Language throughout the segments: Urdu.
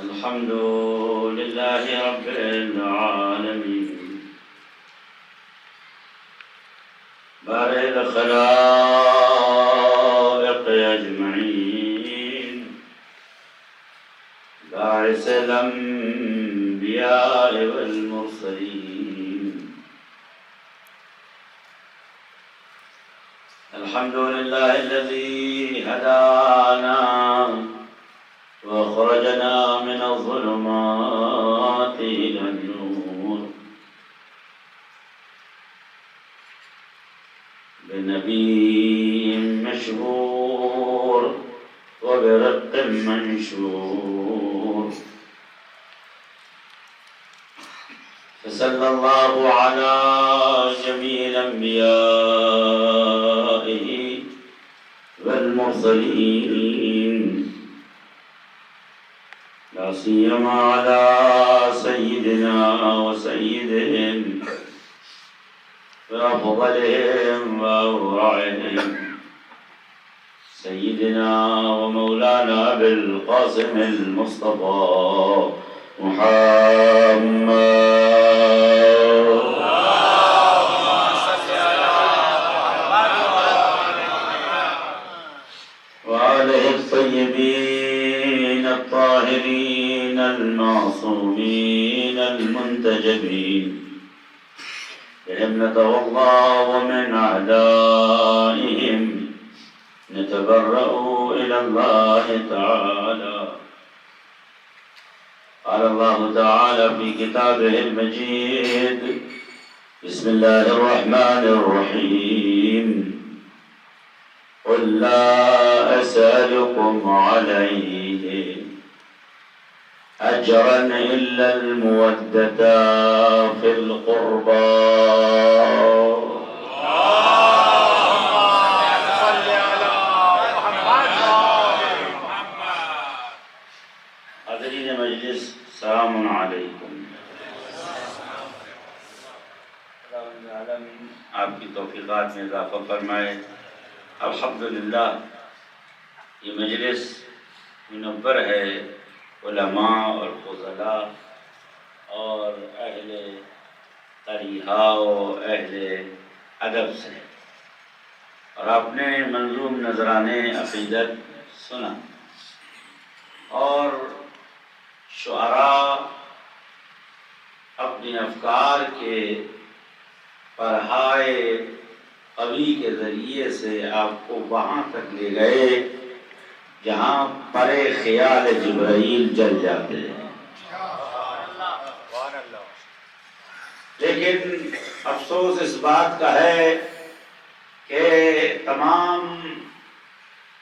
الحمد لله رب العالمين بارئ الخلائق أجمعين باعث الأنبياء والمرسلين الحمد لله الذي هدانا وأخرجنا من الظلمات إلى النور بنبي مشهور وبرق منشور فصلى الله على جميع الأنبيائه والمرسلين لا سيما على سيدنا وسيدهم وأفضلهم وأورعهم سيدنا ومولانا أبي القاسم المصطفى محمد وآله الطيبين الطاهرين المعصومين المنتجبين بهم نتولى ومن أعدائهم نتبرأ إلى الله تعالى قال الله تعالى في كتابه المجيد بسم الله الرحمن الرحيم قل لا أسألكم عليه أجرا إلا المودة في القربى حاضرین مجلس السلام علیکم آپ کی توفیقات میں اضافہ فرمائے الحمدللہ یہ مجلس منور ہے علماء اور فضلاء اور اہل طریحہ و اہل ادب سے اور آپ نے منظوم نذرانے عقیدت سنا اور شعراء اپنے افکار کے پرہائے قوی کے ذریعے سے آپ کو وہاں تک لے گئے جہاں پرے خیال جبرائیل جل جاتے ہیں لیکن افسوس اس بات کا ہے کہ تمام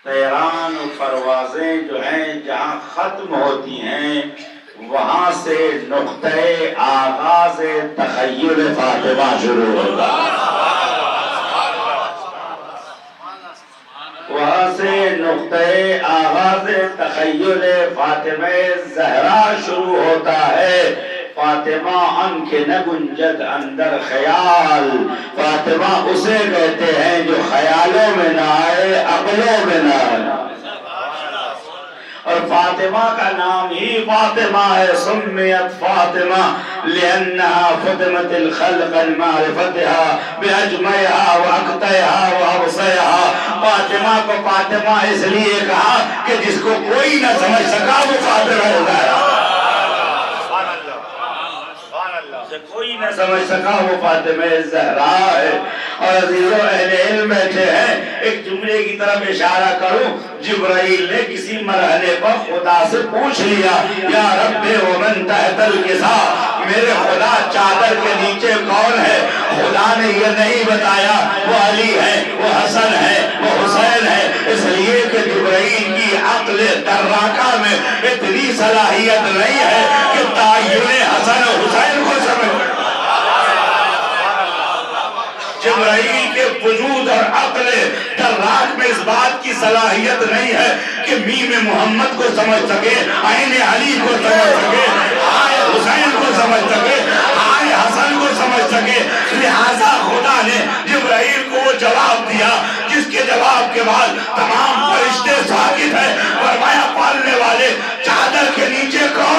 طیران و پروازیں جو ہیں جہاں ختم ہوتی ہیں وہاں سے نقطہ آغاز تخیل فاطمہ شروع ہوتا ہے وہاں سے نقطہ آغاز تخیل فاطمہ زہرا شروع ہوتا ہے فاطمہ ان کے نہ گنجد اندر خیال فاطمہ اسے کہتے ہیں جو خیالوں میں نہ آئے عقلوں میں نہ آئے اور فاطمہ کا نام ہی فاطمہ ہے سمیت فاطمہ لأنها فطمت الخلق المعرفتها بأجمعها وأقطعها وأبصرها فاطمہ کو فاطمہ اس لیے کہا کہ جس کو کوئی نہ سمجھ سکا وہ فاطمہ زہرا کوئی نہ سمجھ سکا وہ فاطمہ زہرا ہے اور عزیزو اہل علم بیٹھے ہیں ایک جملے کی طرف اشارہ کروں جبرائیل نے کسی مرحلے پر خدا سے پوچھ لیا یا رب ومن تحت الکسا میرے خدا چادر کے نیچے کون ہے خدا نے یہ نہیں بتایا وہ علی ہے وہ حسن ہے وہ حسین ہے اس لیے کہ جبرائیل کی عقل دراکہ میں اتنی صلاحیت نہیں ہے کہ تعین حسن و حسین کو سمجھ جبرائیل کے وجود اور عقل دراک میں اس بات کی صلاحیت نہیں ہے کہ میم محمد کو سمجھ سکے عین علی کو سمجھ سکے آئے حسین کو سمجھ سکے آئے حسن کو سمجھ سکے لہذا خدا نے جبرائیل کو وہ جواب دیا جس کے جواب کے بعد تمام فرشتے ساکت ہیں فرمایا پالنے والے چادر کے نیچے کون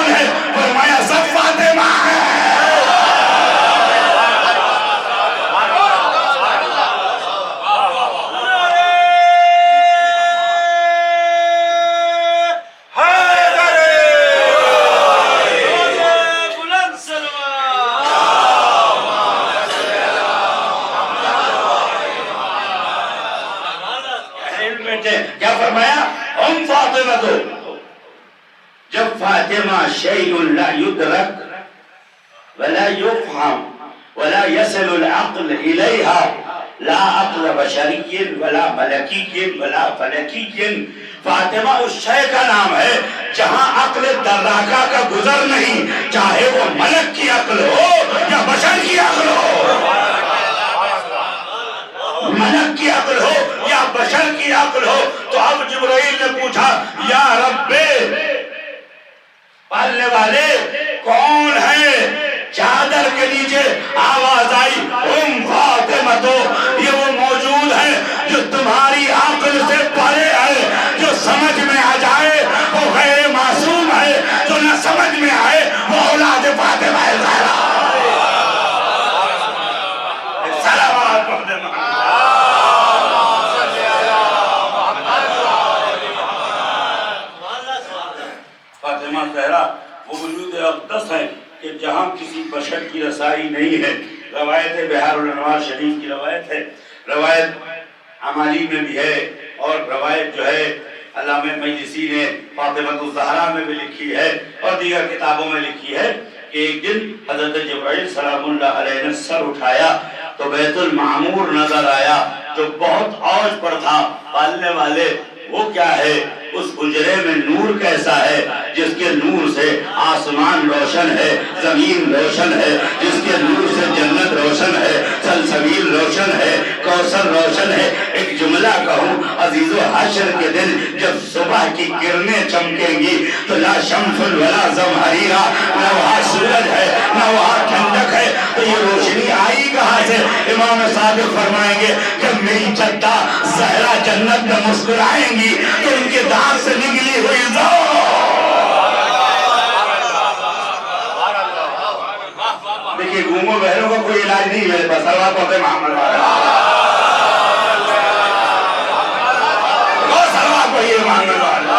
جب فاطمہ شیء لا يدرک ولا يفهم ولا يصل العقل إليها لا عقل بشری ولا ملکی ولا فلکی، فاطمہ اس شے کا نام ہے جہاں عقل دراکہ کا گزر نہیں، چاہے وہ ملک کی عقل ہو یا بشر کی عقل ہو، ملک کی عقل ہو یا بشر کی عقل ہو۔ تو اب جبرائیل نے پوچھا یا رب، پالنے والے کون ہیں؟ چادر کے نیچے آواز آئی فاطمہ، تو یہ وہ موجود ہے جو تمہاری عقل سے پرے ہے، جو سمجھ میں آ جائے وہ غیر معصوم ہے، جو نہ سمجھ میں آئے وہ اولاد فاطمہ الزہرا۔ فاطمہ زہرا وہ وجود اقدس ہے کہ جہاں کسی بشر کی رسائی نہیں ہے۔ روایت بحار الانوار شریف کی روایت ہے، روایت عمالی میں بھی ہے، اور روایت جو ہے علامہ مجلسی نے فاطمہ الزہرا میں بھی لکھی ہے اور دیگر کتابوں میں لکھی ہے کہ ایک دن حضرت جبرائیل سلام اللہ علیہ نے سر اٹھایا تو بیت المعمور نظر آیا جو بہت عوج پر تھا۔ پالنے والے وہ کیا ہے؟ اس حجرے میں نور کیسا ہے جس کے نور سے آسمان روشن ہے، زمین روشن ہے، جس کے نور سے جنت روشن ہے، سلسبیل روشن ہے، کوثر روشن ہے۔ ایک جملہ کہوں عزیز و حشر کے دن جب صبح کی کرنیں چمکیں گی تو لا شمس ولا زمہریرہ، نہ وہاں سورج ہے نہ وہاں ٹھنڈک ہے، تو یہ روشنی آئی کہاں سے؟ امام صادق فرمائیں گے جب میری جدہ زہرا جنت میں مسکرائیں گی تو ان کے دانت سے نکلی ہوئی دیکھیے گونگوں بہروں کا کوئی علاج نہیں میرے پاس، سلوات پڑھتے محمد والا، سلوات پڑھیے محمد والا۔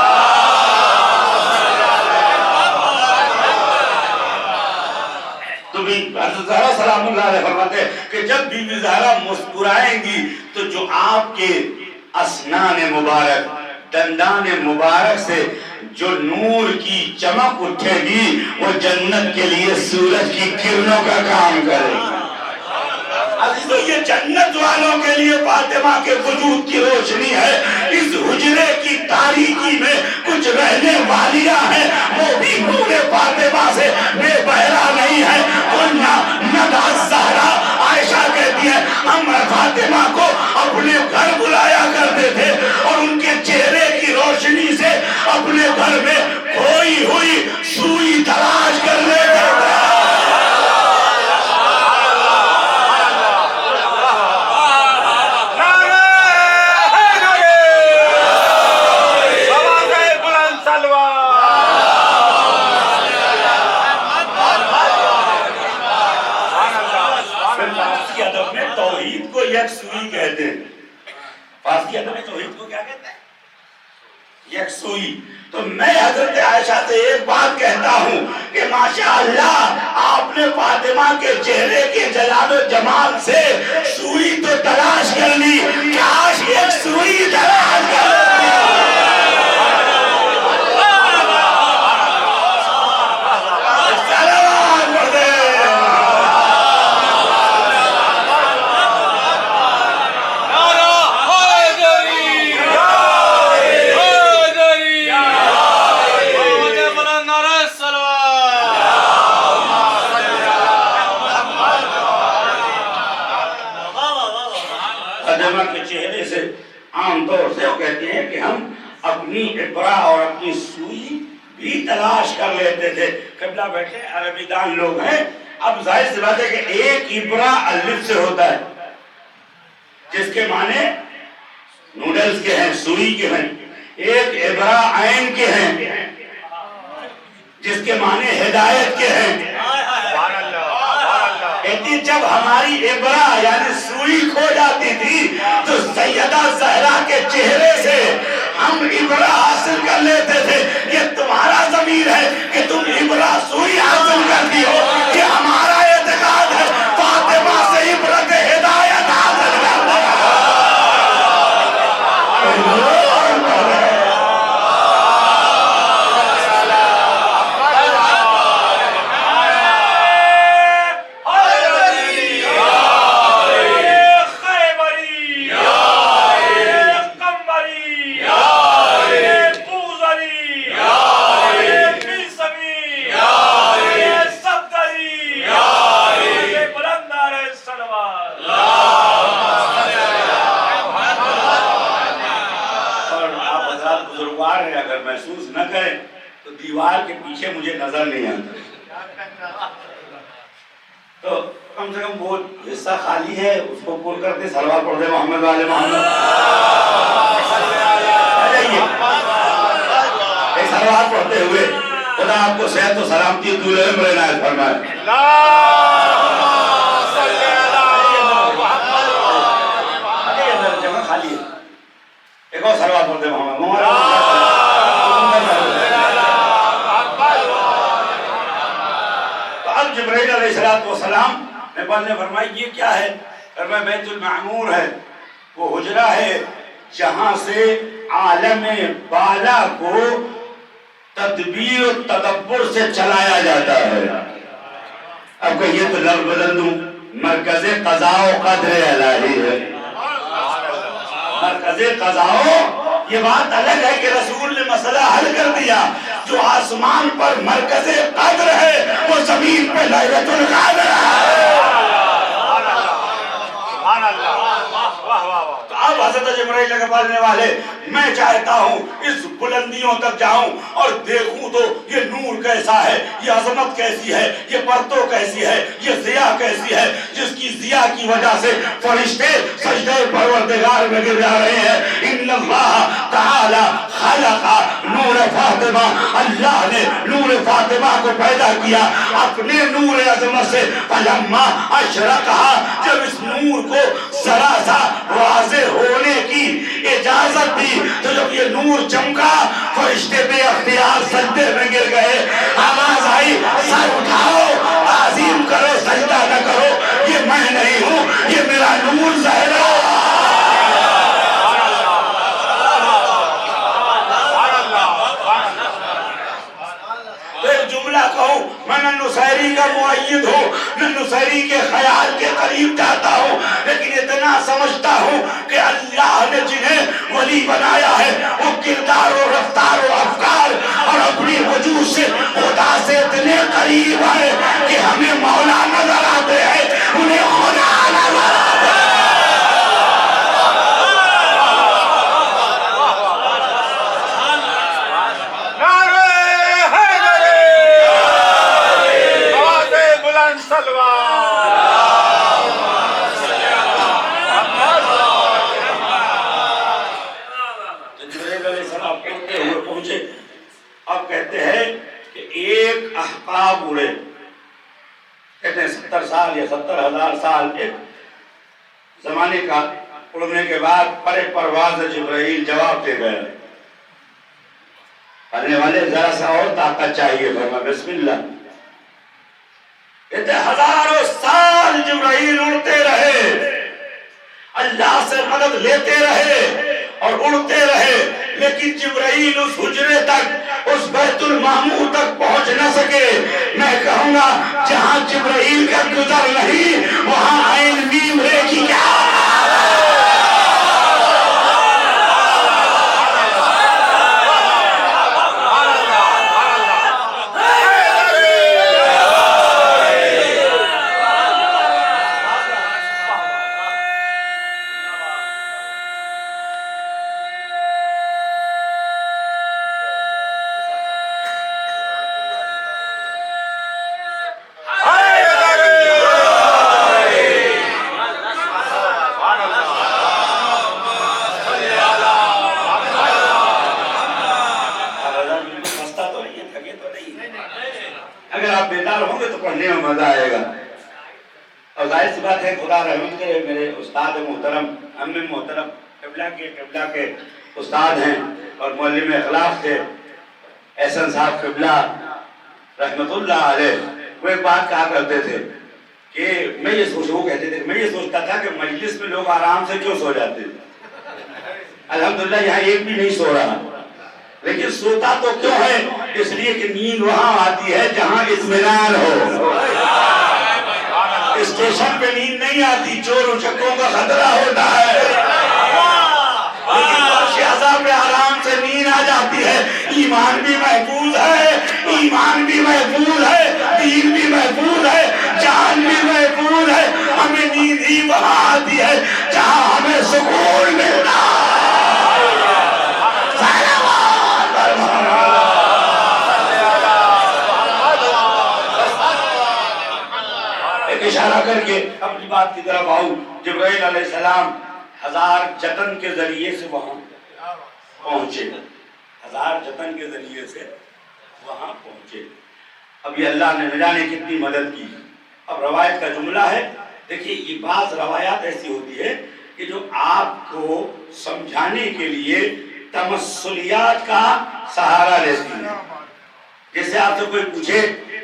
تو بھی حضرت زہرا سلام اللہ علیہ فرماتے ہیں کہ جب بیوی زہرا مسکرائیں گی تو جو آپ کے اسنان مبارک، دندان مبارک سے جو نور کی چمک اٹھے گی وہ جنت کے لیے سورج کی کرنوں کا کام کرے گی۔ عزیزو یہ جنت والوں کے لیے فاطمہ کے وجود کی روشنی ہے۔ اس حجرے کی تاریکی میں کچھ رہنے والیاں ہیں، وہ بھی نور فاطمہ سے بے بہرا نہیں ہے۔ ندى الزہرا عائشہ کہتی ہے ہم فاطمہ کو اپنے گھر بلایا کرتے تھے اور ان کے چہرے کی روشنی سے اپنے گھر میں کھوئی ہوئی سوئی تلاش کر لیتے تھے۔ توحید کو یکسوئی کہتے ہیں۔ فارسی ادب میں توحید کو کیا کہتے ہیں؟ یکسوئی۔ تو میں حضرت عائشہ سے ایک بات کہتا ہوں کہ ماشاءاللہ آپ نے فاطمہ کے چہرے کے جلال و جمال سے سوئی تو تلاش کر لی، کاش یکسوئی تلاش کر لی۔ کے چہرے سے عام طور سے وہ کہتے ہیں کہ ہم اپنی ابرہ اور اپنی سوئی بھی تلاش کر لیتے تھے۔ قبلہ بیٹھے عربی دان لوگ ہیں، اب ظاہر سی بات ہے کہ ایک ابرہ الف سے ہوتا ہے جس کے معنی نوڈلز کے ہیں، سوئی کے ہیں، ایک ابرہ عین کے ہیں جس کے معنی ہدایت کے ہیں۔ کہتی جب ہماری ابرہ یعنی سوئی کھو جاتی تھی تو سیدہ زہرا کے چہرے سے ہم ابرہ حاصل کر لیتے تھے۔ یہ تمہارا ضمیر ہے کہ تم ابرہ سوئی حاصل کرتی ہو، یہ ہمارا اعتقاد ہے فاطمہ سے عبرت ہدایت حاصل کرنا۔ مجھے نظر نہیں آتا. تو کم سے کم وہ حصہ خالی ہے اس کو پور کرتے سلوات پڑھ دے محمد والے محمد. ایک سلوات پڑھتے ہوئے خدا آپ کو صحت و سلامتی طول عمر عنایت فرمائے. جگہ خالی ہے. ایک اور سلوات پڑھتے محمد. تو اب جبرائیل علیہ السلام نے بندے فرمائی یہ کیا ہے؟ فرمایا بیت المعمور ہے، وہ حجرہ ہے جہاں سے عالم بالا کو تدبیر و تدبر سے چلایا جاتا ہے. اب کہیے تو لفظ بدل دوں، مرکز قضاء و قدر الہی ہے. مرکز قضاء، یہ بات الگ ہے کہ رسول نے مسئلہ حل کر دیا. جو آسمان پر مرکز قدر ہے وہ زمین پہ لیلۃ القدر ہے. تو اب حضرت جبرائیل کے پالنے والے میں چاہتا ہوں اس بلندیوں تک جاؤں اور دیکھوں تو یہ نور کیسا ہے، یہ عظمت کیسی ہے، یہ پرتو کیسی ہے، یہ ضیاء کیسی ہے جس کی ضیاء کی وجہ سے فرشتے سجدہ پروردگار میں گر جا رہے ہیں. ان اللہ تعالی خلق نور فاطمہ، اللہ نے نور فاطمہ کو پیدا کیا اپنے نور عظمت سے. فلما اشرقہا، جب اس نور کو ذرا سا واضح ہونے کی اجازت دی تو جب یہ نور چمکا فرشتے بے اختیار سجدے میں گر گئے. آواز آئی سر اٹھاؤ، تعظیم کرو، سجدہ نہ کرو، یہ میں نہیں ہوں، یہ میرا نور ظاہر ہے. کہوں میں نصیری کا مؤید ہوں، نصیری کے خیال کے قریب جاتا ہوں، لیکن اتنا سمجھتا ہوں کہ اللہ نے جنہیں ولی بنایا ہے وہ کردار و رفتار و افکار اور اپنی وجود سے خدا سے اتنے قریب ہے کہ ہمیں مولا نظر آتے ہیں، انہیں خدا نظر آتے ہیں. اب کہتے ہیں کہ ایک احقاب اڑے، کہتے ہیں 70 سال یا 70,000 سال ایک زمانے کا اڑنے کے بعد پر پرواز جبرائیل جواب دے گئے. پڑھنے والے ذرا سا اور طاقت چاہیے. فرمایا بسم اللہ. کہتے ہزاروں سال جبرائیل اڑتے رہے، اللہ سے مدد لیتے رہے اور اڑتے رہے، لیکن جبرائیل اس حجرے تک، اس بیت المعمور تک پہنچ نہ سکے. میں کہوں گا جہاں جبرائیل کا گزر نہیں وہاں عین میم رے کی کیا مزہ آئے گا. اور ظاہر سی بات ہے خدا رحمت کرے میرے استاد محترم امی محترم قبلہ کے استاد ہیں اور معلم اخلاق تھے احسن صاحب قبلہ رحمت اللہ علیہ. وہ ایک بات کہا کرتے تھے کہ میں یہ سوچتا تھا کہ مجلس میں لوگ آرام سے کیوں سو جاتے ہیں. الحمدللہ یہاں ایک بھی نہیں سو رہا، لیکن سوتا تو کیوں ہے؟ اس لیے کہ نیند وہاں آتی ہے جہاں اطمینان ہو. اسٹیشن پہ نیند نہیں آتی، چور اچکوں کا خطرہ ہوتا ہے، لیکن عذاب پہ آرام سے نیند آ جاتی ہے. ایمان بھی محفوظ ہے، ایمان بھی محفوظ ہے، دین بھی محفوظ ہے، جان بھی محفوظ ہے. ہمیں نیند ہی وہاں آتی ہے جہاں ہمیں سکون ملتا ہے. کر کے اپنی بات کی طرف آؤں. جبرائیل علیہ السلام 1000 جتن کے ذریعے سے وہاں پہنچے. 1000 جتن کے ذریعے سے وہاں پہنچے. ابھی اللہ نے نہ جانے کتنی مدد کی. اب روایت کا جملہ ہے. دیکھیے یہ بعض روایات ایسی ہوتی ہے کہ جو آپ کو سمجھانے کے لیے تمثلیات کا سہارا لیتی ہے. جیسے آپ سے کوئی پوچھے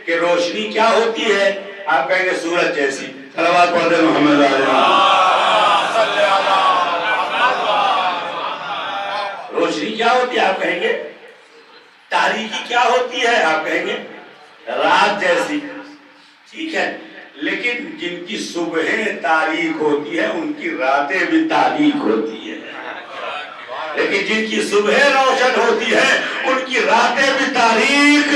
کہ روشنی کیا ہوتی ہے, آپ کہیں گے سورج جیسی. صلوات پڑھتے محمد علیہ. روشنی کیا ہوتی ہے, آپ کہیں گے تاریکی کیا ہوتی ہے, آپ کہیں گے رات جیسی. ٹھیک ہے, لیکن جن کی صبحیں تاریک ہوتی ہے ان کی راتیں بھی تاریک ہوتی ہے. لیکن جن کی صبح روشن ہوتی ہے ان کی راتیں بھی تاریک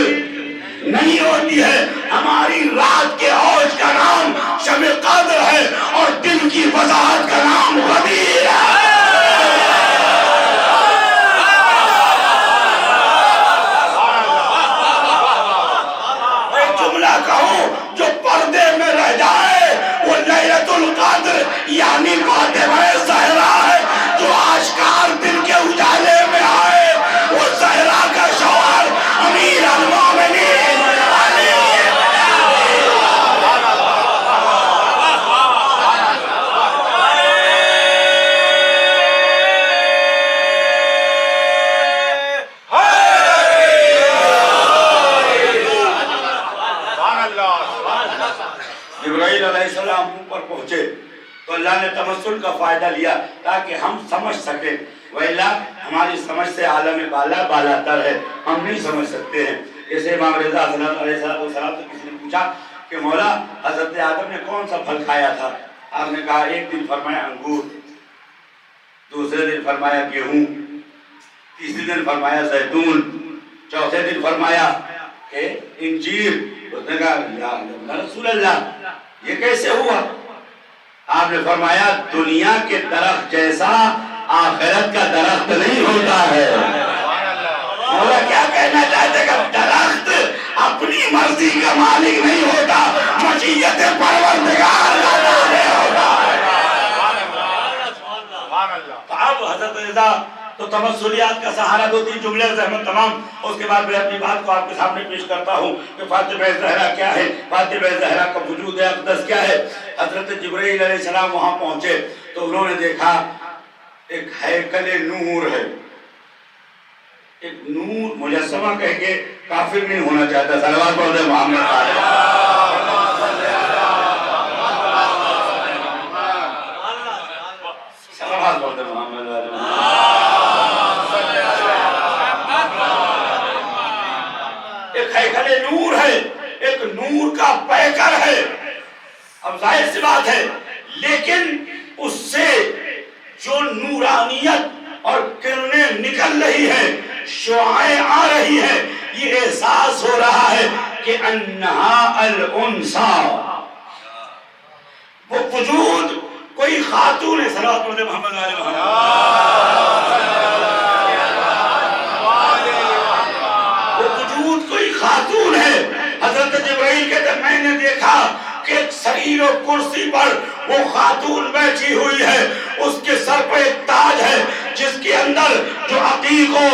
نہیں ہوتی ہے. ہماری رات کے اوج کا نام شب قدر ہے اور دن کی وضاحت کا نام غدیر ہے. ایک جملہ کہوں جو پردے میں رہ جائے وہ لیلۃ القدر یعنی فاطمہ زہرا ہے. جو آشکار دن کے اجالے میں آئے وہ زہرا کا شوہر امیر المومنین علی. جبرائیل علیہ السلام اوپر پہنچے تو اللہ نے تمثل کا فائدہ لیا تاکہ ہم سمجھ سکیں. وَإِلَّا ہماری سمجھ سے عالم بالا بالا تر ہے, ہم نہیں سمجھ سکتے ہیں. جیسے امام رضا علیہ السلام سے کسی نے پوچھا کہ مولا حضرت آدم نے کون سا پھل کھایا تھا؟ آپ نے کہا ایک دن فرمایا انگور, دوسرے دن فرمایا گیہوں, تیسرے دن فرمایا زیتون, چوتھے دن فرمایا کہ انجیر. اس نے کہا یا رسول اللہ یہ کیسے ہوا؟ آپ نے فرمایا دنیا کے درخت جیسا آخرت کا درخت نہیں ہوتا ہے. مولا کیا کہنا چاہتے کہ درخت اپنی مرضی کا مالک نہیں ہوتا, مشیت پروردگار کا مالک ہوتا ہے. تو اب حضرت رضا تو تمثلیات کا سہارا دو تین جملے زحمت تمام. اس کے بعد میں اپنی بات کو آپ کے سامنے پیش کرتا ہوں کہ فاطمہ زہرا کیا ہے, فاطمہ زہرا کا وجود اقدس کیا ہے. حضرت جبرائیل علیہ السلام وہاں پہنچے تو انہوں نے دیکھا ایک ہیکل نور ہے. ایک نور مجسمہ کہہ کے کافر نہیں ہونا چاہتا. صلوات پڑھتے محمد علیہ. صلوات پڑھتے محمد علیہ. ایک ہیکل نور ہے, ایک نور کا پیکر ہے. اب ظاہر سی بات ہے لیکن اس سے جو نورانیت اور کرنیں نکل رہی ہیں, شعاعیں آ رہی ہیں, یہ احساس ہو رہا ہے کہ انہا الانسا, وہ وجود کوئی خاتون ہے. صلوات پڑھتے محمد علیہ وہ وجود کوئی خاتون ہے. حضرت جبرائیل کہتے میں نے دیکھا کہ ایک سریر و کرسی پر وہ خاتون بیٹھی ہوئی ہے, اس کے سر پر ایک تاج ہے جس کے اندر جو عقیق و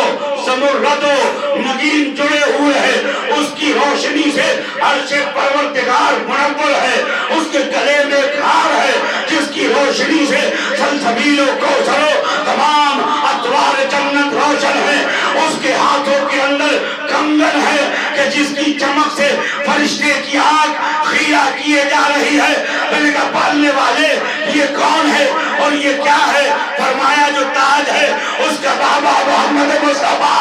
زمرد و نگین جڑے ہوئے ہیں, اس کی روشنی سے عرش پروردگار منور ہے. اس کے گلے میں ایک ہار ہے جس کی روشنی سے سلسبیل و کوثر و تمام اطوار جنت روشن ہے. اس کے ہاتھوں کے اندر کنگن ہے کہ جس کی چمک سے فرشتے کی آنکھ خیرہ کیے جا رہی ہے. میں نے کہا پالنے والے یہ کون ہے اور یہ کیا ہے؟ فرمایا جو تاج ہے اس کا بابا محمد مصطفیٰ.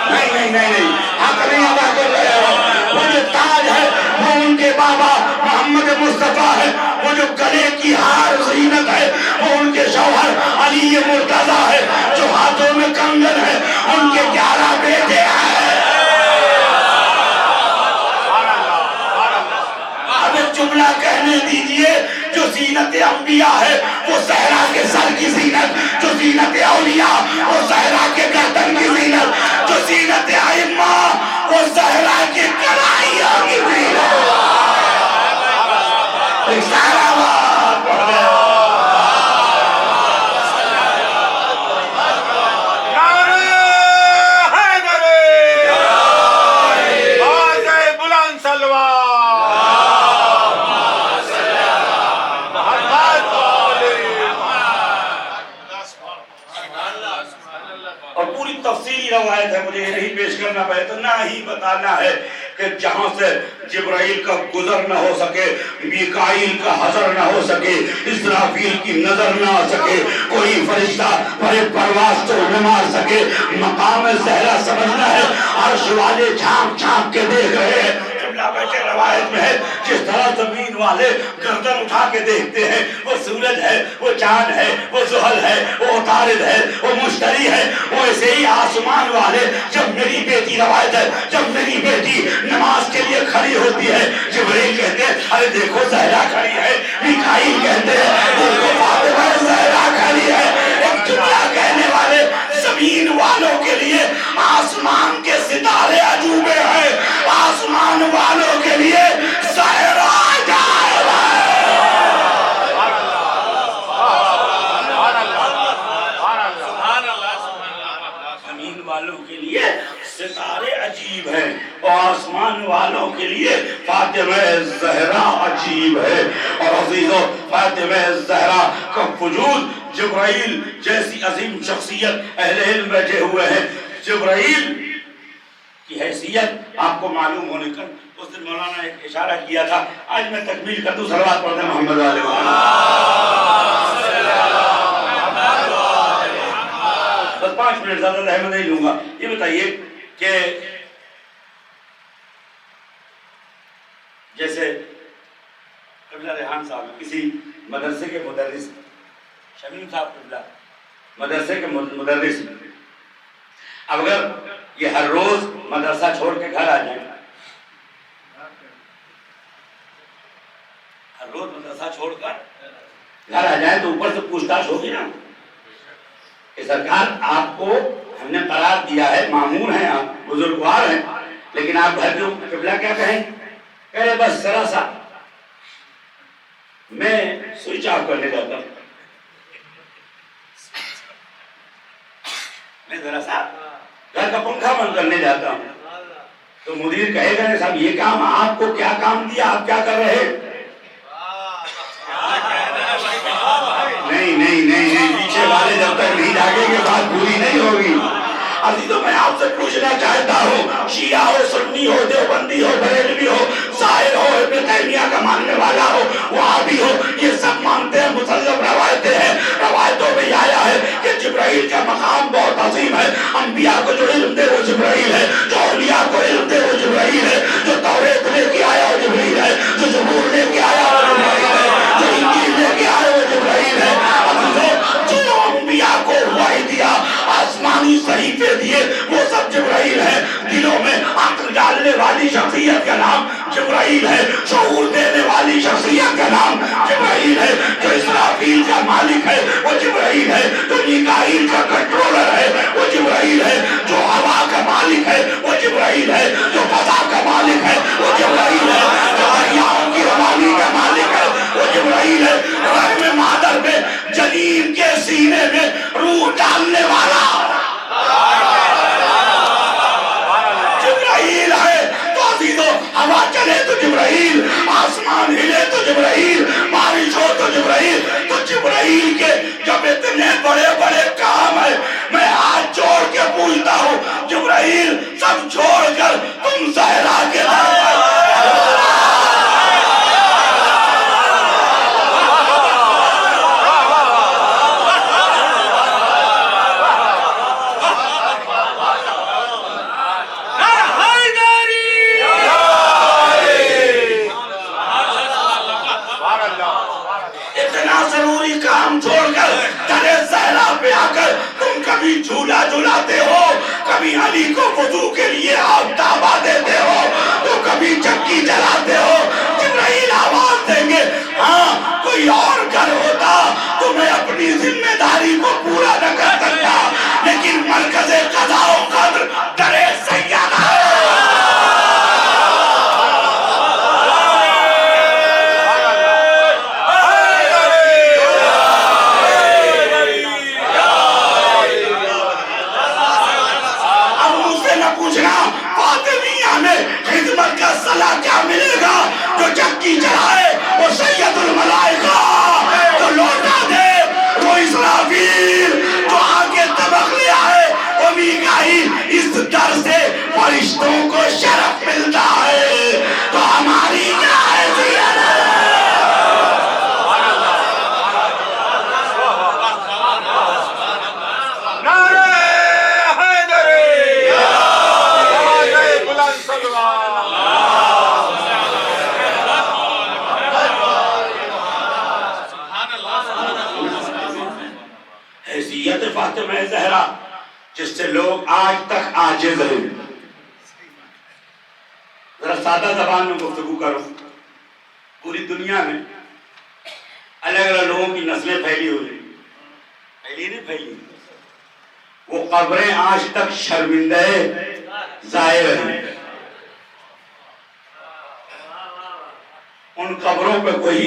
نہیں نہیں نہیں نہیں, حق نہیں ادا کر رہے ہو. وہ جو تاج ہے وہ ان کے بابا محمد مصطفیٰ ہے. وہ جو گلے کی ہار زینت ہے وہ ان کے شوہر علی مرتضیٰ ہے. جو ہاتھوں میں کنگن ہے ان کے 11 بیٹے ہیں. اب ایک جملہ کہنے دیجئے, جو زینت انبیاء ہے وہ زہرا کے سر کی زینت, جو زینت اولیاء وہ زہرا کے گردن کی زینت, جو زینت ائمہ وہ زہرا کے کلائیوں کی زینت. ایک سلامات پڑھ دیں۔ اور پوری تفصیلی روایت ہے، مجھے یہ نہیں پیش کرنا اتنا ہی بتانا ہے کہ جہاں سے جبرائیل کا گزر نہ ہو سکے، میکائیل کا حضر نہ ہو سکے، اسرافیل کی نظر نہ آ سکے، کوئی فرشتہ پر پرواز تو نہ مار سکے، مقام زہرا سمجھنا ہے، عرش والے جھانک جھانک کے دیکھ رہے ہیں۔ بیٹھے روایت میں ہے جس طرح زمین والے گردن اٹھا کے دیکھتے ہیں، وہ سورج ہے، وہ چاند ہے، وہ زحل ہے، وہ عطارد ہے، وہ مشتری ہے، وہ ایسے ہی آسمان والے جب میری بیٹی روایت ہے جب میری بیٹی نماز کے لیے کھڑی ہوتی ہے، جبرائیل کہتے ہیں ارے دیکھو زہرا کھڑی ہے، میکائیل کہتے ہیں دیکھو فاطمہ زہرا کھڑی ہے۔ ایک جملہ کہنے والے زمین والوں کے لیے آسمان کے ستارے عجوبے ہیں، آسمان والوں کے لیے زہرا عجائب ہے۔ زمین والوں کے لیے ستارے عجیب ہیں اور آسمان والوں کے لیے فاطمہ زہرا عجیب ہے۔ اور عزیزو فاطمہ زہرا کا وجود جبرائیل جیسی عظیم شخصیت اہل علم بیٹھے ہوئے ہیں، جبرائیل کی حیثیت آپ کو معلوم ہونے کا اس دن مولانا ایک اشارہ کیا تھا، آج میں تکمیل کر دوں، صلوات پڑھتے ہیں محمد علیہ وسلم۔ بس 5 منٹ زیادہ رحمت نہیں لوں گا۔ یہ بتائیے کہ جیسے قبلہ ریحان صاحب کسی مدرسے کے مدرس، شمیم صاحب قبلہ مدرسے کے مدرس، اب اگر یہ ہر روز مدرسہ چھوڑ کے گھر آ جائیں، ہر روز مدرسہ چھوڑ کر گھر آ جائیں تو اوپر سے پوچھ تاچھ ہوگی نا کہ سرکار آپ کو ہم نے قرار دیا ہے، مامور ہیں آپ، بزرگوار ہیں، لیکن آپ گھر جو قبلہ کیا کہیں؟ کہہ رہے بس ذرا سا میں سوئچ آف کرنے جاتا ہوں، میں ذرا سا گھر کا پنکھا بند کرنے جاتا ہوں، تو مدیر کہے گا صاحب یہ کام آپ کو کیا کام دیا، آپ کیا کر رہے؟ نہیں پیچھے والے جب تک نہیں جاگیں گے بات پوری نہیں ہوگی۔ عزیزو میں آپ سے پوچھنا چاہتا ہوں، شیعہ ہو، سنی ہو، دیوبندی ہو، بریلوی ہو، ظاہر ہو، ابن تیمیہ کا ماننے والا ہو، وہابی ہو، یہ سب مانتے ہیں، مسلم روایتیں ہیں، روایتوں میں آیا ہے کہ جبرائیل کا مقام بہت عظیم ہے، انبیاء کو جو علم دے وہ جبرائیل ہے، جو اولیاء کو علم دے وہ جبرائیل ہے، جو توریت لے کے آیا وہ جبرائیل ہے، جو زبور لے کے آیا وہ جبرائیل ہے، جو انجیل لے کے آیا وہ جبرائیل ہے۔ جو انبیاء کو وحی دیا، آسمانی صحیفے دیے، وہ سب جبرائیل ہے۔ دلوں میں عقل ڈالنے والی شخصیت کا نام جبرائیل ہے، شعور دینے والی شخصیت کا نام جبرائیل ہے، جو اسرافیل کا مالک ہے وہ جبرائیل ہے، جو میکائیل کا کنٹرولر ہے وہ جبرائیل ہے، جو ہوا کا مالک ہے وہ جبرائیل ہے، جو فضا کا مالک ہے وہ جبرائیل ہے، جو دریاؤں کی روانی کا مالک ہے وہ جبرائیل ہے، رحم مادر میں جنین کے سینے میں روح ڈالنے والا جبرائیل ہے۔ تو عزیزو ہوا چلے تو جبرائیل، آسمان ہلے تو جبرائیل، بارش ہو تو جبرائیل، تو جبرائیل کے جب اتنے بڑے بڑے کام ہیں، میں ہاتھ جوڑ کے پوچھتا ہوں جبرائیل سب چھوڑ کر تم زہرا کے در پر ضروری کام چھوڑ کر درے زہرا پہ آ کر تم کبھی جھولا جھولاتے ہو، کبھی علی کو وضو کے لیے آب تابا دیتے ہو، تو کبھی چکی جلاتے ہو۔ جبرائیل آواز دیں گے ہاں کوئی اور گھر ہوتا تو میں اپنی ذمہ داری کو پورا نہ کر سکتا، لیکن مرکز قضاء و قدر درے سیدہ اعلیٰ کیا ملے گا؟ جو چکی چلائے وہ سید الملائکہ، جو لوٹا دے وہ اسرافیل، جو آگے طبق لے آئے وہ میکائیل۔ اس در سے فرشتوں کو شرف ملتا ہے، تو ہماری کیا حیثیت ہے؟ حیثیت فاطمہ زہرا جس سے لوگ آج تک عاجز ہیں۔ ذرا سادہ زبان میں گفتگو کروں، پوری دنیا میں الگ الگ لوگوں کی نسلیں پھیلی ہوئی، پھیلی نہیں پھیلی، وہ قبریں آج تک شرمندہ ظاہر ہیں۔ ان قبروں پہ کوئی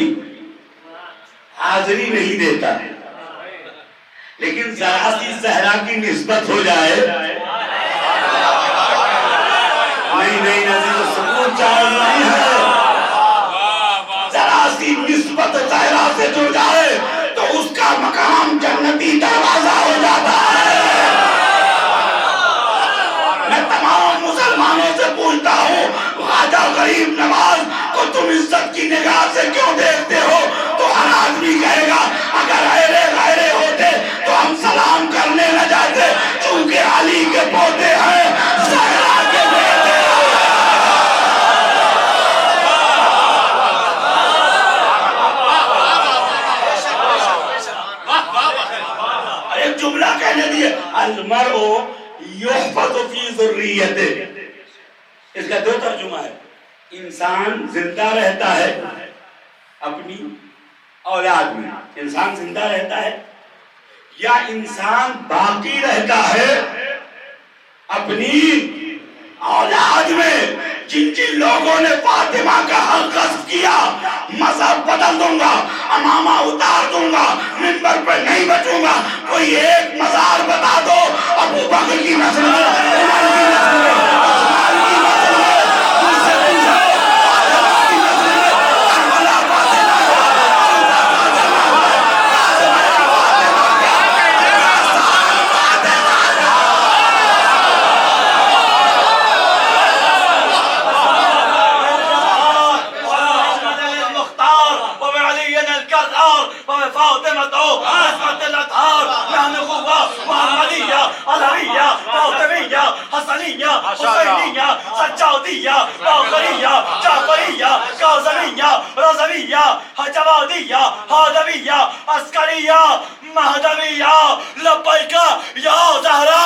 حاضری نہیں دیتا، لیکن ذرا سی زہرا کی نسبت ہو جائے، نہیں عزیز سکون جائز نہیں ہے، ذرا سی نسبت زہرا سے جڑ جائے تو اس کا مقام جنتی دروازہ ہو جاتا ہے۔ میں تمام مسلمانوں سے پوچھتا ہوں، خواجہ غریب نواز کو تم عزت کی نگاہ سے کیوں دیکھتے ہو؟ تو ہر آدمی کہے گا اگر غیرے ہوتے تو ہم سلام کرنے نہ جاتے، چونکہ علی کے پوتے ہیں، زہرا کے بیٹے ہیں۔ ایک جملہ کہنے دیے، المرء یحفظ فی ذریته، اس کا دو ترجمہ ہے، انسان زندہ رہتا ہے اپنی اولاد میں، انسان زندہ رہتا ہے، یا انسان باقی رہتا ہے اپنی اولاد میں۔ جن جن لوگوں نے فاطمہ کا حق غصب کیا، مذہب بدل دوں گا، امامہ اتار دوں گا، منبر پر نہیں بچوں گا، کوئی ایک مزار بتا دو ابو بکر کی نسل میں، عمر کی نسل میں، عثمان کی نسل میں، مجھ سے پوچھو فاطمہ کی نسل میں، کربلا فاطمہ، حسینیہ، سجادیہ، باقریہ، جعفریہ، کاظمیہ، رضویہ، جوادیہ، ہادویہ، عسکریہ، مہدویہ، لبیک یا زہرا،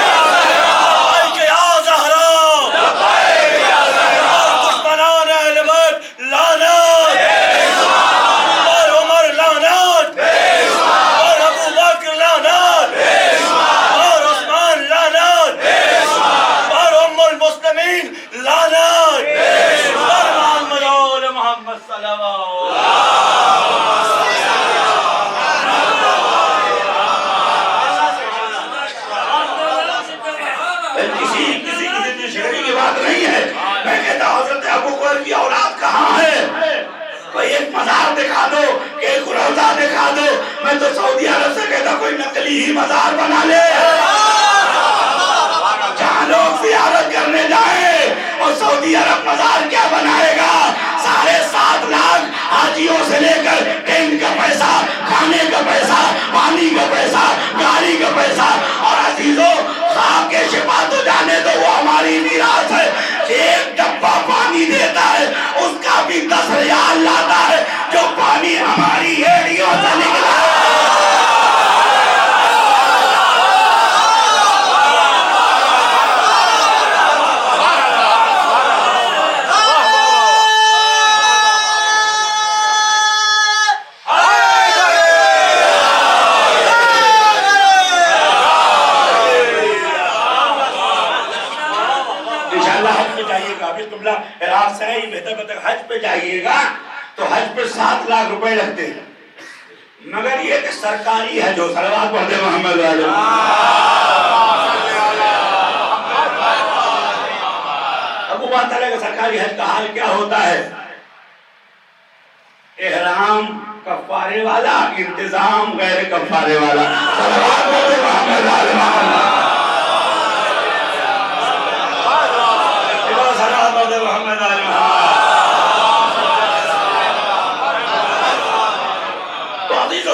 لبیک یا زہرا، اور دشمنان اہل بیت لعنت، اور عمر لعنت، اور ابو بکر لعنت، اور عثمان لعنت، اور ام المسلمین لعنت، اور محمد آل محمد صلوات۔ نہیں ہے، میں کہتا ہوں حضرت ابو بکر کی اولاد کہاں ہے؟ کوئی ایک مزار دکھا دو، ایک روضہ دکھا دو۔ میں تو سعودی عرب سے کہتا کوئی نقلی ہی مزار بنا لے، جہاں لوگ زیارت کرنے جائیں، اور سعودی عرب مزار کیا بنائے گا؟ 7.5 لاکھ حاجیوں سے لے کر ٹینٹ کا پیسہ، کھانے کا پیسہ، پانی کا پیسہ، گاڑی کا پیسہ، اور عزیزوں خواب کے شفا تو جانے تو وہ ہماری میراث ہے۔ ایک ڈبہ پانی دیتا ہے اس کا بھی 10 ریال لاتا ہے، جو پانی ہماری ہیڑیوں سے نکلا ہے۔ عراق سے ہی بہتر حج پہ جائیے گا تو حج پہ 7 لاکھ روپے لگتے ہیں، مگر یہ کہ سرکاری حج ہو، صلوات پڑھتے محمد علیہ۔ ابو پتا لگا سرکاری حج کا حال کیا ہوتا ہے. احرام کفارے والا، انتظام غیر کفارے والا.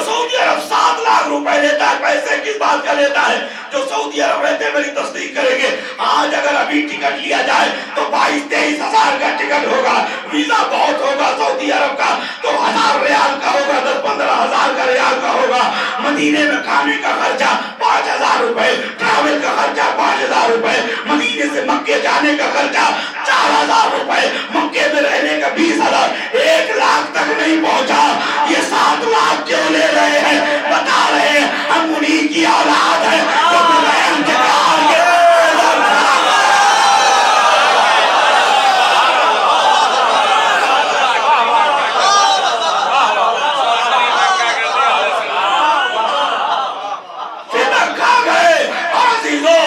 سعودی عرب 7 لاکھ روپے لیتا ہے. پیسے کس بات کا لیتا ہے؟ جو سعودی عرب رہتے ہیں میری تصدیق کریں گے. آج اگر ابھی ٹکٹ لیا جائے تو 22-23 ہزار کا ٹکٹ ہوگا. ویزا بہت ہوگا سعودی عرب کا تو 1000 ریال کا ہوگا، 10-15 ہزار کا ریال کا ہوگا. مدینے میں کھانے کا خرچہ 5000 روپے، ٹریول کا خرچہ 5000 روپے، مدینے سے مکے جانے کا خرچہ 4000 روپے، مکے میں رہنے کا 20,000. 1 لاکھ تک نہیں پہنچا. یہ 7 لاکھ کیوں لے رہے ہیں؟ بتا رہے ہیں ہم انہی کی اولاد ہے جو بغیر انتقال کے فدر کھا گئے. عزیزوں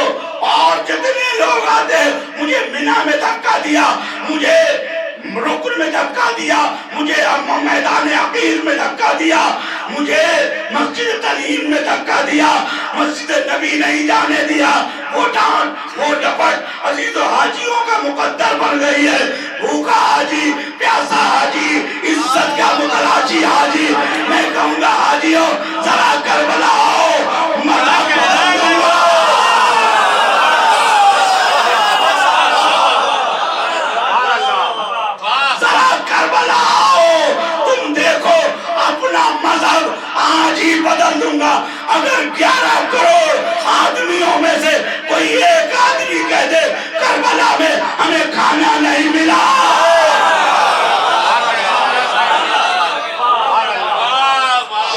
اور جتنے لوگ آتے ہیں مجھے مینا میں دھکا دیا، مجھے رکن میں دھکا دیا، مجھے میدان عقیل میں دھکا دیا، مجھے مسجد تعلیم میں دھکا دیا، مسجد نبی نہیں جانے دیا. وہ ڈانٹ وہ ڈپٹ عزیزوں حاجیوں کا مقدر بن گئی ہے. بھوکا حاجی، پیاسا حاجی، عزت کا متلاشی حاجی. میں کہوں گا حاجیوں ذرا کربلا آؤ، مذہب بدل دوں گا. کربلا آؤ، تم دیکھو اپنا مذہب آج ہی بدل دوں گا. اگر 11 کروڑ آدمیوں میں سے کوئی ایک آدمی کہہ دے کربلا میں ہمیں کھانا نہیں ملا،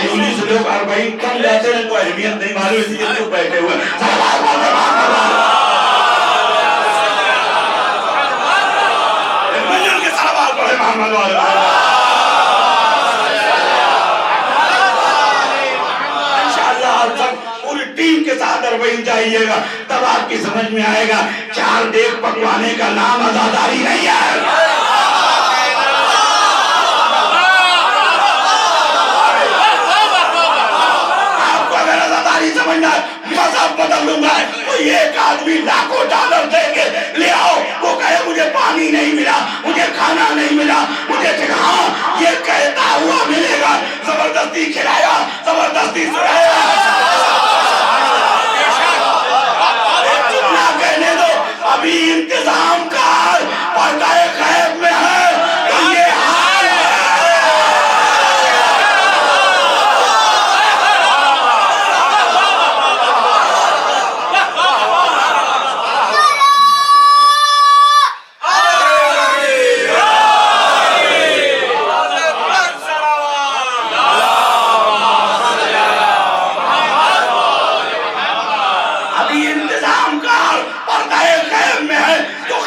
انیس لوگ 40 کم جاتے ہیں تو اہمیت نہیں معلوم، اسی لیے تو بیٹھے ہوئے. پوری ٹیم کے ساتھ اربعین جائیے گا تب آپ کی سمجھ میں آئے گا 4 دیگ پکوانے کا نام عزاداری نہیں ہے. آپ کو اگر عزاداری سمجھنا ہے مذہب بدل لوں گا. کوئی ایک آدمی لاکھوں ڈالر دے کے لے آؤ، وہ کہے مجھے پانی نہیں ملا، مجھے کھانا نہیں ملا، مجھے ہاں یہ کہتا ہوا ملے گا. زبردستی کھلایا، زبردستی سلایا. جتنا کہنے دو ابھی انتظام کار پردہ غیب میں ہے تو یہ حال ہے.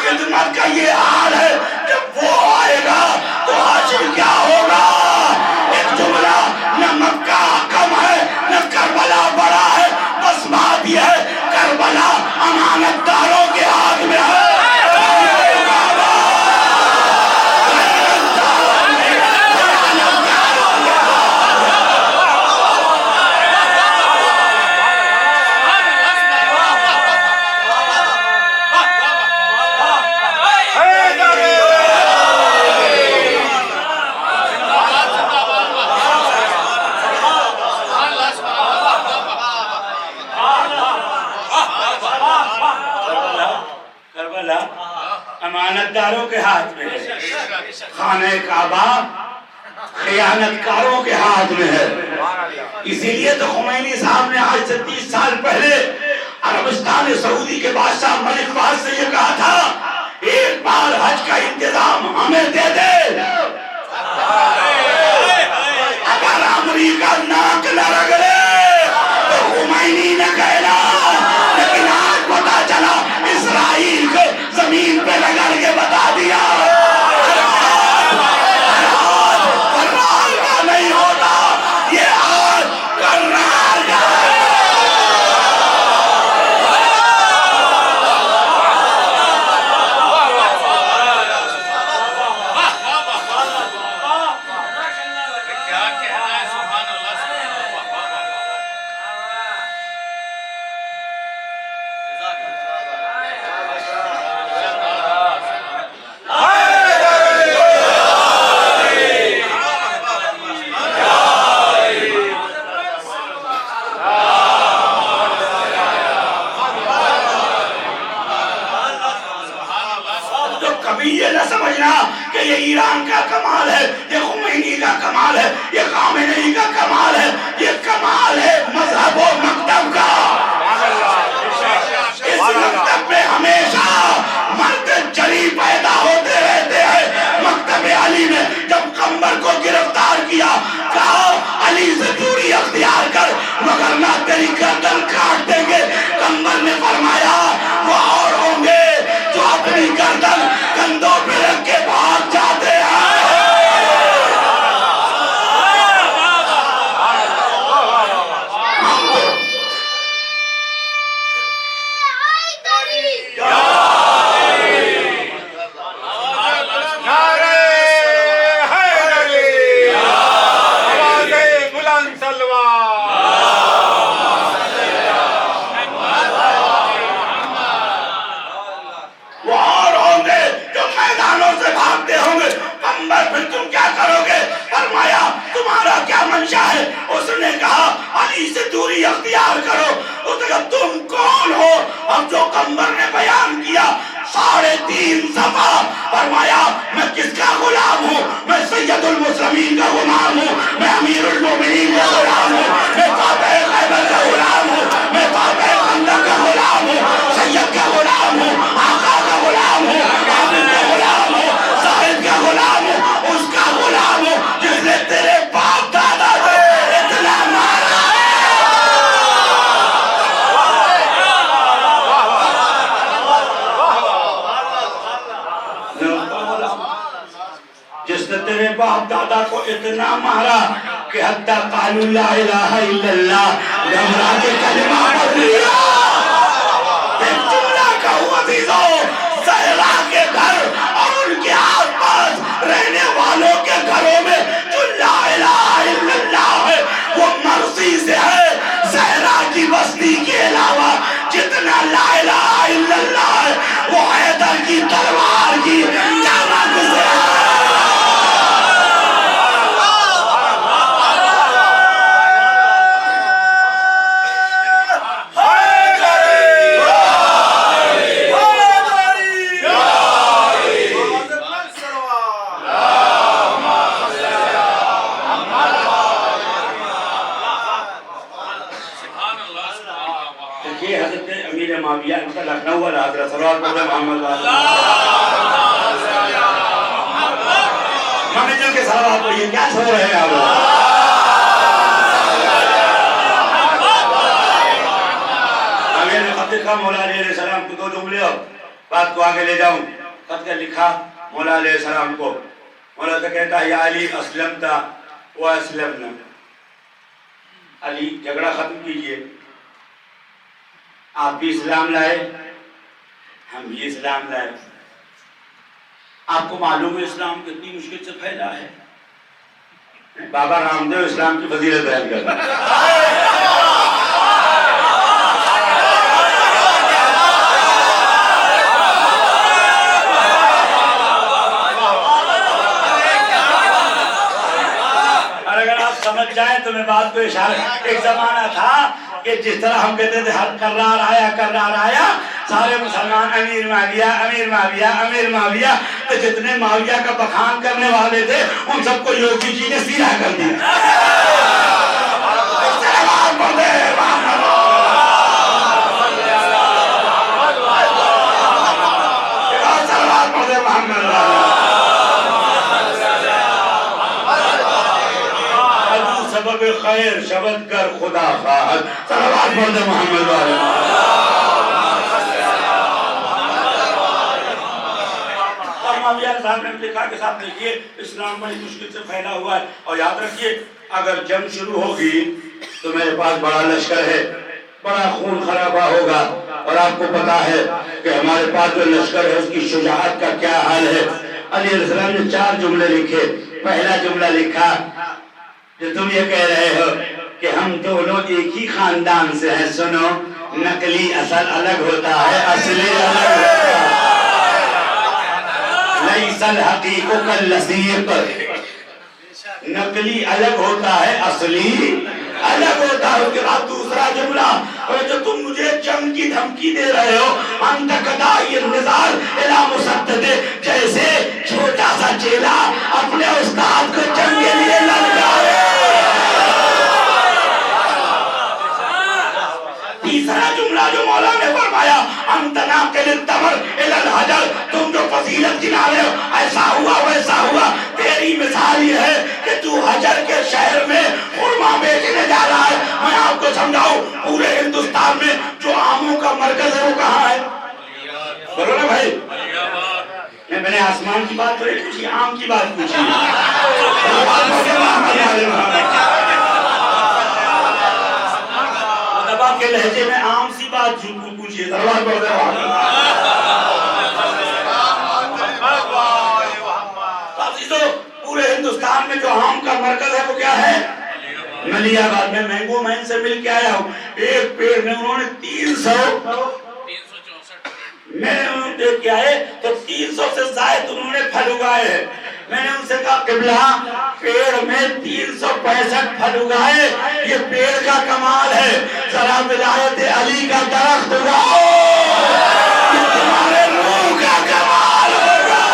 خدمت کا یہ حال ہے. جب وہ آئے گا تو حاصل کیا ہوگا؟ ایک جملہ، نہ مکہ کم ہے نہ کربلا بڑا ہے. بس بات یہ ہے کربلا امانت داروں کے ہاتھ میں ہے. امانت داروں کے ہاتھ میں ہے. خانہ کعبہ خیانت کاروں کے ہاتھ میں ہے. اسی لیے تو خمینی صاحب نے آج سے 30 سال پہلے عربستان سعودی کے بادشاہ ملک فہد سے یہ کہا تھا ایک بار حج کا انتظام ہمیں دے دے. اگر امریکہ ناک نہ رگڑے تو خمینی نہ کہنا. لیکن آج پتا چلا اسرائیل کو زمین پہ رگڑ کے بتا دیا کرنال کا نہیں ہوتا، یہ آج کرنال کا ہے. کبھی یہ نہ سمجھنا کہ یہ ایران کا کمال ہے، یہ خمینی کا کمال ہے، یہ خامنئی کا کمال ہے، یہ کمال ہے مذہب و مکتب کا۔ اس مکتب میں ہمیشہ مرد جری پیدا ہوتے رہتے ہیں۔ مکتب علی میں جب قمبر کو گرفتار کیا، کہا علی سے دوری اختیار کر وگرنہ تیری گردن کاٹ دیں گے۔ قمبر نے فرمایا وہ اور ہوں گے جو اپنی گردن کندھوں پہ رکھ کے بھاگ جاتے ہیں۔ پھر تم کیا کرو گے؟ فرمایا تمہارا کیا منشا ہے؟ اس نے کہا علی سے دوری اختیار کرو۔ اس نے کہا تم کون ہو؟ اب جو قمبر نے بیان کیا 3.5 صفحہ، فرمایا میں کس کا غلام ہوں؟ میں سید المسلمین کا غلام ہوں، میں امیر المومنین کا غلام ہوں، میں فاتح خیبر کا غلام ہوں، میں فاتح خندق کا غلام ہوں، سید کا غلام ہوں، آقا کا غلام ہوں، عابد کا غلام ہوں، زاہد کا غلام ہوں، اس کا غلام ہوں جس نے تیرے باپ دادا کو اتنا مارا۔ جس نے تیرے باپ دادا کو اتنا مارا کہ حتیٰ قالوا لا الہ الا اللہ، گھبرا کے کلمہ پڑھ لیا۔ ایک جملہ کہوں عزیزوں، زہرا کے گھر اور ان کے آس پاس رہنے والوں کے گھروں میں جو لا الہ الا اللہ ہے وہ مرضی سے ہے۔ زہرا کی بستی کے علاوہ جتنا لا الہ الا اللہ ہے وہ حیدر کی تلوار کی چمک سے ہے۔ لکھنؤ والا حضرت صلوات اللہ محمد مینیجر کے صلوات پر یہ کیا چھوڑ رہے ہیں آپ؟ امیر نے خط لکھا مولا علیہ السلام کو، 2 جملے اور بات کو آگے لے جاؤں۔ خط کا لکھا مولا علیہ السلام کو، مولا سے کہتا ہے یا علی اسلمتا و اسلمنا، علی جھگڑا ختم کیجئے، آپ بھی اسلام لائے ہم بھی اسلام لائے۔ آپ کو معلوم ہے اسلام کتنی مشکل سے پھیلا ہے۔ بابا رام دیو اسلام کی فضیلت بیان کرتا ہے۔ اور اگر آپ سمجھ جائیں تو میں بات کو اشارہ، ایک زمانہ تھا کہ جس طرح ہم کہتے تھے حق کرار آیا، سارے مسلمان امیر معاویہ امیر معاویہ امیر معاویہ، تو جتنے معاویہ کا بخان کرنے والے تھے ان سب کو یوگی جی نے سیدھا کر دیا۔ سبب خیر شبد گر خدا خواہد، صلوات پڑھ دے محمد والے۔ اور معاویہ صاحب نے لکھا کہ صاحب دیکھیے اسلام بڑی مشکل سے پھیلا ہوا ہے، اور یاد رکھیے اگر جنگ شروع ہوگی تو میرے پاس بڑا لشکر ہے، بڑا خون خرابہ ہوگا، اور آپ کو پتا ہے کہ ہمارے پاس جو لشکر ہے اس کی شجاعت کا کیا حال ہے۔ علیہ السلام نے 4 جملے لکھے۔ پہلا جملہ لکھا جو تم یہ کہہ رہے ہو کہ ہم دونوں ایک ہی خاندان سے ہیں، سنو، نقلی اصل الگ ہوتا ہے، اصلی الگ ہوتا ہے۔ لیس الحقیق کاللصیق، نقلی الگ ہوتا ہے، اصلی الگ ہوتا ہے۔ اس کے بعد دوسرا جملہ، اور جو تم مجھے جنگ کی دھمکی دے رہے ہو، انت قدائی النزال الی مسدد، جیسے چیلا اپنے استاد کو جنگ کے لیے للکارے. تیسرا جملہ جو مولا نے فرمایا انت ناقل التمر الی الحجر، تم جو فضیلت گنا رہے ہو ایسا ہوا ویسا ہوا، تیری مثال یہ ہے کہ تو حجر کے شہر میں خرما بیچنے جا رہا ہے. میں آپ کو سمجھاؤں پورے ہندوستان میں جو آموں کا مرکز ہے وہ کہاں ہے؟ بولو نا بھائی. میں نے آسمان کی بات تھوڑی پوچھی، آم کی بات پوچھی. دبا کے لہجے میں عام سی بات پوچھیے. دربار پڑھ دے پورے ہندوستان میں جو آم کا مرکز ہے وہ کیا ہے؟ ملی آباد. میں مینگو مین سے مل کے آیا ہوں. ایک پیڑ میں انہوں نے 364 میں نے انہوں نے دیکھ کے آئے تو 300 سے زائد انہوں نے پھل اگائے ہیں. میں نے ان سے کہا قبلہ پیڑ میں 365 پھل اگائے، یہ پیڑ کا کمال ہے. ذرا ولایت علی کا درخت اگاؤ، یہ تمہارے روح کا کمال ہوگا.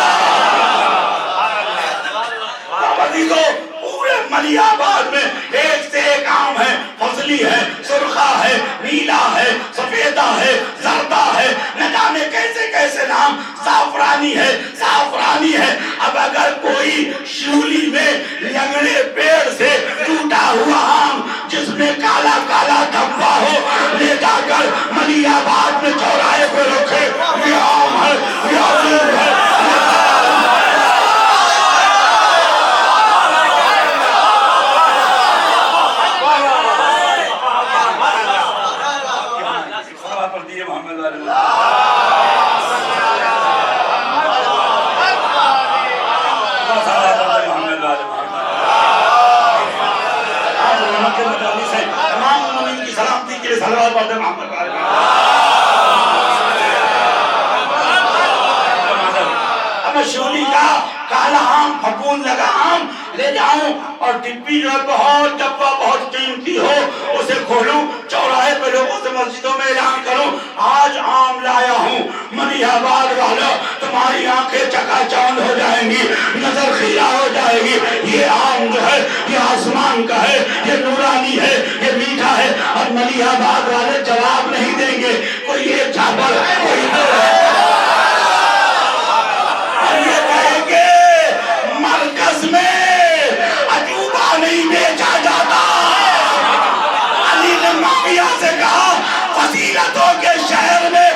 پورے ملی آباد میں ایک سے ایک آم ہے، فضلی ہے، سرخا ہے، نیلا ہے، سفیدہ ہے، زردہ ہے، نہ جانے کیسے کیسے نام، زعفرانی ہے، زعفرانی ہے. اب اگر کوئی شولی میں لنگڑے پیڑ سے ٹوٹا ہوا آم جس میں کالا کالا دھبا ہو لے جا کر ملی آباد میں چوراہے پہ رکھے، یہ آم ہے، یہ عظیم ہے. شولی کا کالا آم پھپھوند لگا آم لے جاؤں اور ڈبی جو ہے بہت ڈبہ بہت قیمتی ہو اسے کھولوں، چوراہے پہ لوگوں سے مسجدوں میں اعلان کروں آج آم لایا ہوں. ملی آباد والا تمہاری آنکھیں چکا چوند ہو جائیں گی، نظر خیرہ ہو جائے گی. یہ آم جو ہے یہ آسمان کا ہے، یہ نورانی ہے، یہ میٹھا ہے. اور ملی آباد والے جواب نہیں دیں گے، کوئی ایک جھاپڑ کوئی دو ہے. مرکز میں عجوبہ نہیں بیچا جاتا. علی نے معاویہ سے کہا فضیلتوں کے شہر میں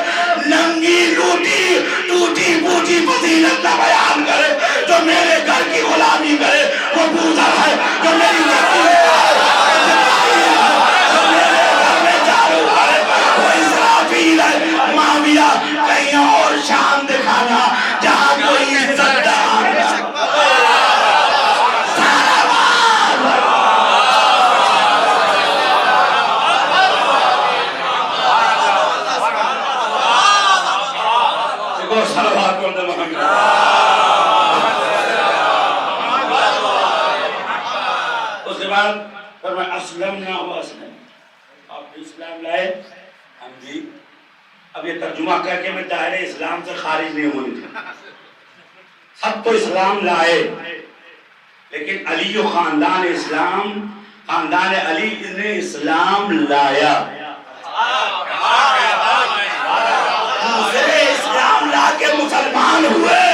ننگی لوٹی ٹوٹی پوٹی فضیلت نہ بیان کرے. جو میرے گھر کی غلامی کرے وہ بوزر ہے، جو میری گھر میرے گھر میں جارو ہے وہ اسرافیل ہے. معاویہ کہیں اور شان دکھانا جہاں کوئی عزت دار اسلام لائے. ہم جی اب یہ ترجمہ کر کے میں دائرے اسلام سے خارج نہیں ہوئی. سب تو اسلام لائے لیکن علی و خاندان اسلام، خاندان علی نے اسلام لایا. دوسرے اسلام لا کے مسلمان ہوئے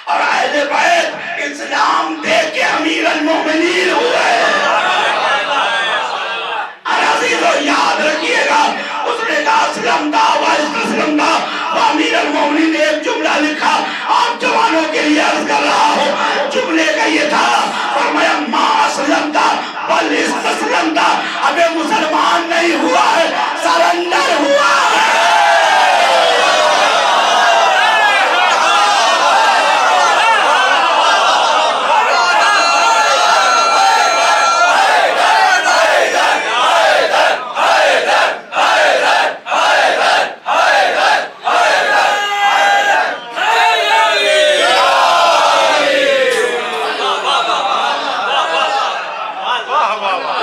اور اہل بیت اسلام دے کے امیر المومنین ہوئے. یاد رکھیے گا اس نے کہا اسلمتا واستسلمتا. امیر المومنین نے ایک جملہ لکھا، آپ جوانوں کے لیے عرض کر رہا ہوں. جملے کا یہ تھا فرمایا ما اسلمتا بل استسلمتا. ابھی مسلمان نہیں ہوا ہے، سرنڈر ہوا ہے.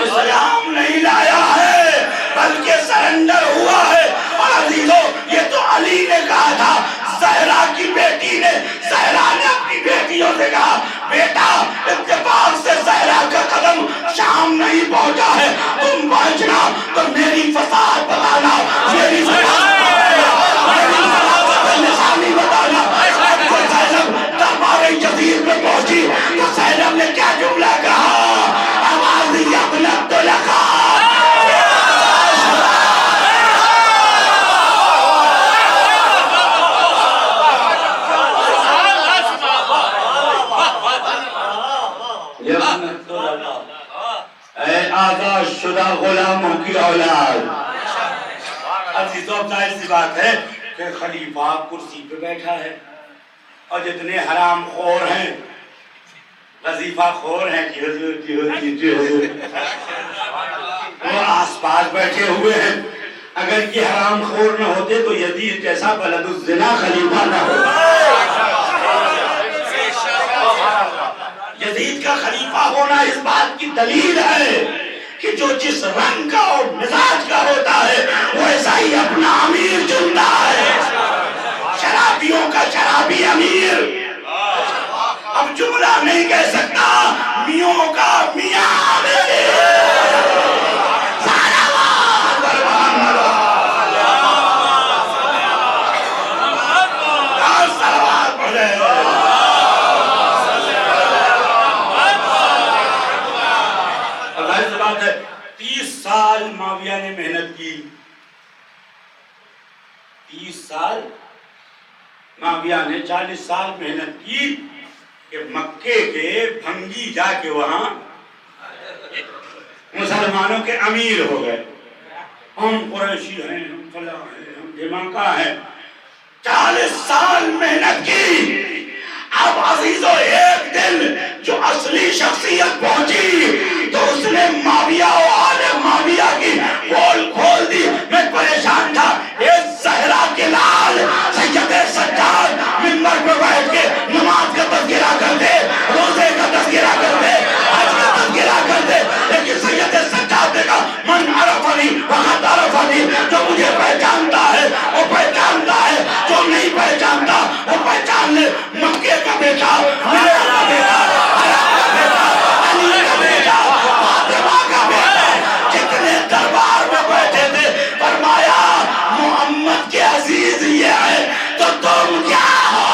اسلام نہیں لایا ہے بلکہ سرنڈر ہوا ہے. شدہ غلاموں کی اولاد. عزیزو اب ظاہر سی بات ہے کہ خلیفہ کرسی پہ بیٹھا ہے اور جتنے حرام خور ہیں وظیفہ خور ہیں جی حضور جی حضور جی حضور وہ آس پاس بیٹھے ہوئے ہیں. اگر یہ حرام خور نہ ہوتے تو یزید جیسا بلد الزنا خلیفہ نہ ہوتا. یزید کا خلیفہ ہونا اس بات کی دلیل ہے کہ جو جس رنگ کا اور مزاج کا ہوتا ہے وہ ایسا ہی اپنا امیر چنتا ہے. شرابیوں کا شرابی امیر اب جملہ نہیں کہہ سکتا، میوں کا میاں امیر. معاویہ نے محنت کی، 30 سال معاویہ نے 40 سال محنت کی کہ مکے کے بھنگی جا کے وہاں مسلمانوں کے امیر ہو گئے. ہم قریشی ہیں، ہم فلاں ہیں، ہم دھماکہ ہیں. 40 سال محنت کی. اب عزیزو ایک دن جو اصلی شخصیت پہنچی تو اس نے معاویہ و آل معاویہ کی پول کھول دی. میں پریشان تھا. ایک زہرا کے لال سید سجاد منبر پر بیٹھ کے نماز کا تذکرہ کرتے، روزے کا تذکرہ کرتے، حج کا تذکرہ کرتے، لیکن سید سجاد نے کہا من عرفنی فقد عرفنی. جو مجھے پہچانتا ہے وہ پہچانتا ہے، جو نہیں پہچانتا وہ پہچان لے. مکے کا بیٹا، میرا کا بیٹا، حرام کا بیٹا، علی کا بیٹا، فاطمہ کا بیٹا، جتنے دربار میں بیٹھے تھے فرمایا محمد کے عزیز یہ ہے تو تم کیا ہو؟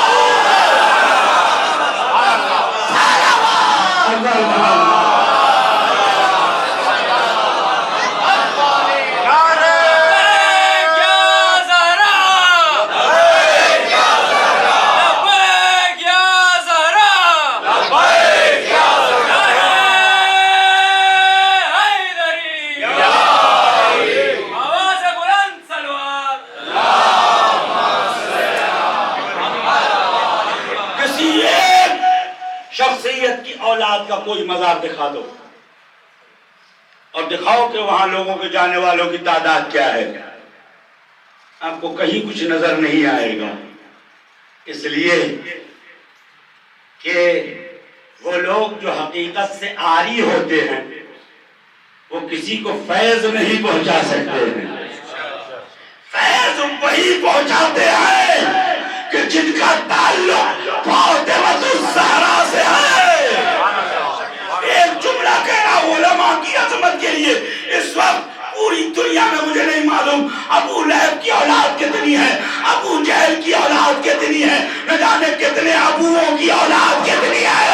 اولاد کا کوئی مزار دکھا دو اور دکھاؤ کہ وہاں لوگوں کے جانے والوں کی تعداد کیا ہے. آپ کو کہیں کچھ نظر نہیں آئے گا. اس لیے کہ وہ لوگ جو حقیقت سے عاری ہوتے ہیں وہ کسی کو فیض نہیں پہنچا سکتے ہیں. فیض وہی پہنچاتے ہیں کہ جن کا تعلق فاطمہ الزہرا سے ہے. ایک جملہ کہنا علماء کی عظمت کے لیے. اس وقت پوری دنیا میں مجھے نہیں معلوم ابو لہب کی اولاد کتنی ہے، ابو جہل کی اولاد کتنی ہے، نہ جانے کتنے ابووں کی اولاد کتنی ہے.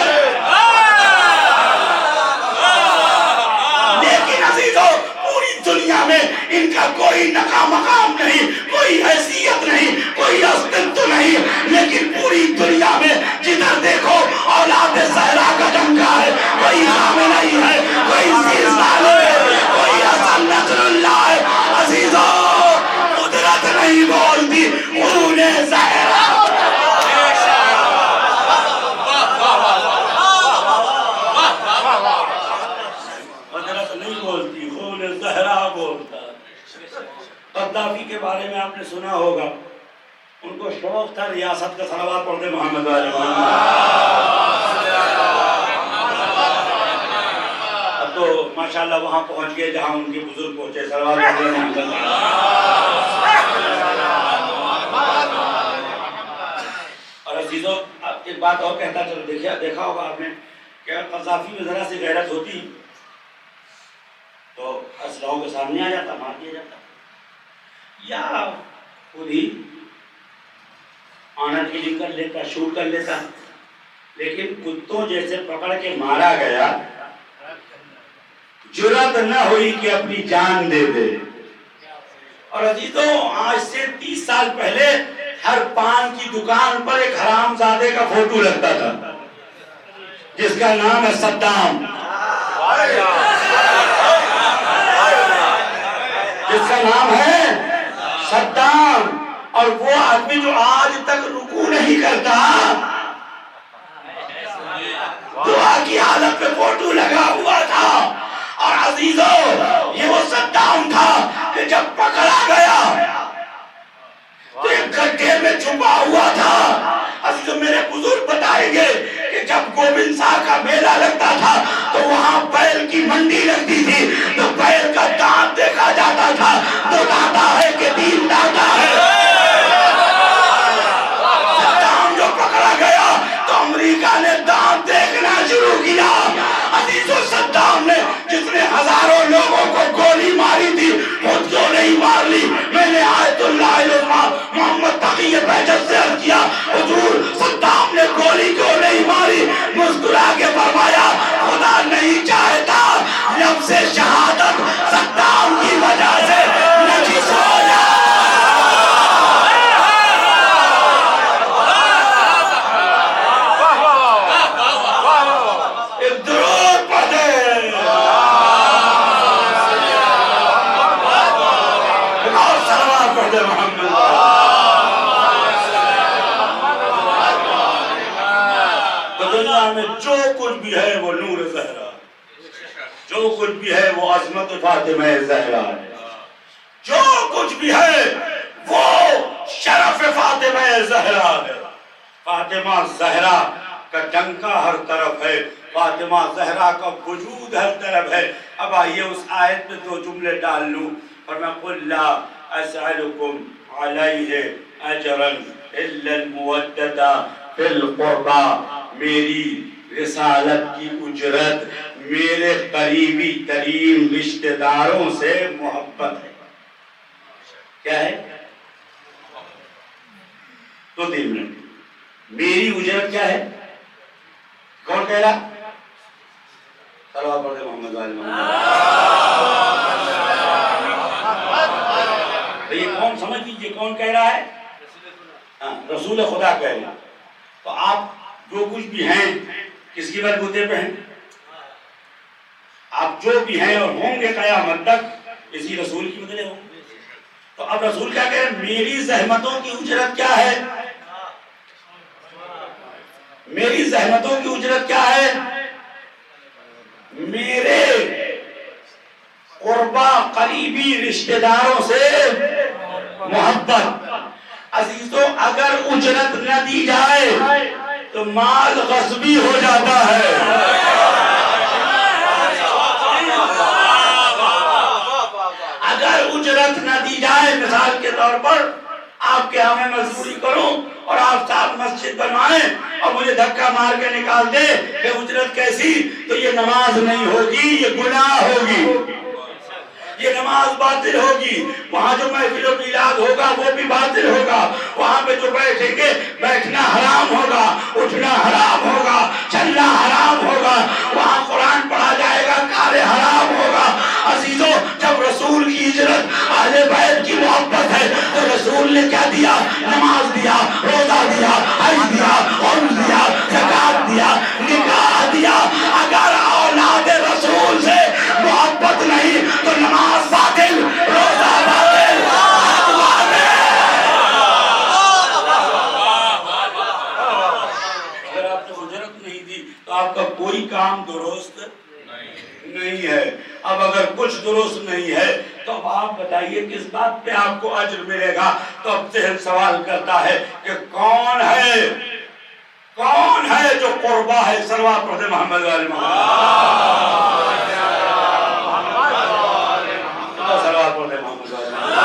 لیکن عزیزو پوری دنیا میں ان کا کوئی مقام نہیں، کوئی حیثیت نہیں، کوئی استعداد نہیں. لیکن پوری دنیا میں جدھر دیکھو اولاد زہرا کا ڈنکا ہے. کوئی خامنئی ہے، کوئی سیرسال ہے، کوئی حسن نصر اللہ ہے. عزیزو قدرت نہیں بولتی، قرون زہرا. قدرت نہیں بولتی، خون زہرا بولتا. قذافی کے بارے میں آپ نے سنا ہوگا، ان کو شوق تھا ریاست کا صلوات پڑھتے محمد والے محمد. اب تو ماشاءاللہ وہاں پہنچ گئے جہاں ان کے بزرگ پہنچے. صلوات پڑھتے محمد. اور عزیزو ایک بات اور کہتا چلو، دیکھا ہوگا آپ نے کہ قذافی میں ذرا سی غیرت ہوتی تو اسلحوں کے سامنے آ جاتا، مار دیا جاتا، یا خود ہی آنر کلنگ کر لیتا، شوٹ کر لیتا. لیکن کتوں جیسے پکڑ کے مارا گیا، جرات نہ ہوئی کہ اپنی جان دے دے. اور عزیزوں آج سے 30 سال پہلے ہر پان کی دکان پر ایک حرام زادے کا فوٹو لگتا تھا جس کا نام ہے صدام. جس کا نام ہے صدام، اور وہ آدمی جو آج تک رکوع نہیں کرتا، دعا کی حالت میں فوٹو لگا ہوا تھا. اور عزیزو یہ وہ صدام تھا کہ جب پکڑا گیا تو ایک گڈھے میں چھپا ہوا تھا. عزیزو میرے بزرگ بتائیں گے کہ جب گوبند شاہ کا میلہ لگتا تھا تو وہاں بیل کی منڈی لگتی تھی، تو بیل کا دانت دیکھا جاتا تھا، دو دانتا ہے کہ تین دانتا ہے. صدام جو پکڑا گیا تو امریکہ نے دانت دیکھنا شروع کیا. عزیزو صدام نے جس نے ہزاروں لوگوں کو گولی ماری تھی خود کیوں نہیں مار لی؟ میں نے آیت اللہ علیہ محمد تقی بہجت سے عرض کیا، حضور صدام نے گولی کیوں نہیں ماری؟ مسکرا کے فرمایا خدا نہیں چاہتا لفظ شہادت صدام کی وجہ سے نجس ہو جائے. جو کچھ بھی ہے وہ نور زہرا، جو کچھ بھی ہے وہ عظمت فاطمہ زہرا ہے، جو کچھ بھی ہے وہ شرف فاطمہ زہرا ہے. فاطمہ زہرا کا ڈنکا ہر طرف ہے، فاطمہ زہرا کا وجود ہر طرف ہے. اب آئیے اس آیت میں دو جملے ڈال لوں. فرمایا قل لا اسألکم علیہ اجرا الا المودۃ فی القربى، میری رسالت کی اجرت میرے قریبی ترین رشتہ داروں سے محبت ہے. کیا ہے؟ تو 3 منٹ. میری اجرت کیا ہے؟ کون کہہ رہا؟ صلوات پڑھتے محمد وآل محمد. تو یہ کون سمجھ لیجیے کون کہہ رہا ہے؟ رسول خدا کہہ رہے ہیں. تو آپ جو کچھ بھی ہیں کس کی بلبوتے پہ ہیں؟ آپ جو بھی ہیں اور ہوں گے قیامت تک اسی رسول کی بدلے ہوں گے. تو اب رسول کیا کہہ رہے ہیں؟ میری زحمتوں کی اجرت کیا ہے؟ میری زحمتوں کی اجرت کیا ہے؟ میرے قربا قریبی رشتہ داروں سے محبت. عزیزوں اگر اجرت نہ دی جائے تو مال غصبی ہو جاتا ہے. اگر اجرت نہ دی جائے، مثال کے طور پر آپ کے ہمیں مزدوری کروں اور آپ صاحب مسجد بنوائیں اور مجھے دھکا مار کے نکال دے کہ اجرت کیسی، تو یہ نماز نہیں ہوگی، یہ گناہ ہوگی، یہ نماز باطل ہوگی. وہاں جو محفل و میلاد ہوگا وہ بھی باطل ہوگا. وہاں پہ جو بیٹھیں گے بیٹھنا حرام ہوگا، اٹھنا حرام ہوگا، چلنا حرام ہوگا. وہاں قرآن پڑھا جائے گا، کھانے حرام ہوگا. عزیزوں جب رسول کی ہجرت اہل بیت کی محبت ہے تو رسول نے کیا دیا؟ نماز دیا، روزہ دیا، حج دیا، عمر دیا، زکات دیا، نکاح دیا. اگر اولاد رسول سے محبت نہیں تو نماز باطل، روزہ باطل، حج باطل. اگر آپ نے اجرت نہیں دی تو آپ کا کوئی کام درست نہیں ہے. اب اگر کچھ درست نہیں ہے تو اب آپ بتائیے کس بات پہ آپ کو اجر ملے گا؟ تو اب ذہن سوال کرتا ہے کہ کون ہے جو قربا ہے؟ صلوات پڑھتے محمد وآل محمد. صلوات پڑھتے محمد وآل محمد.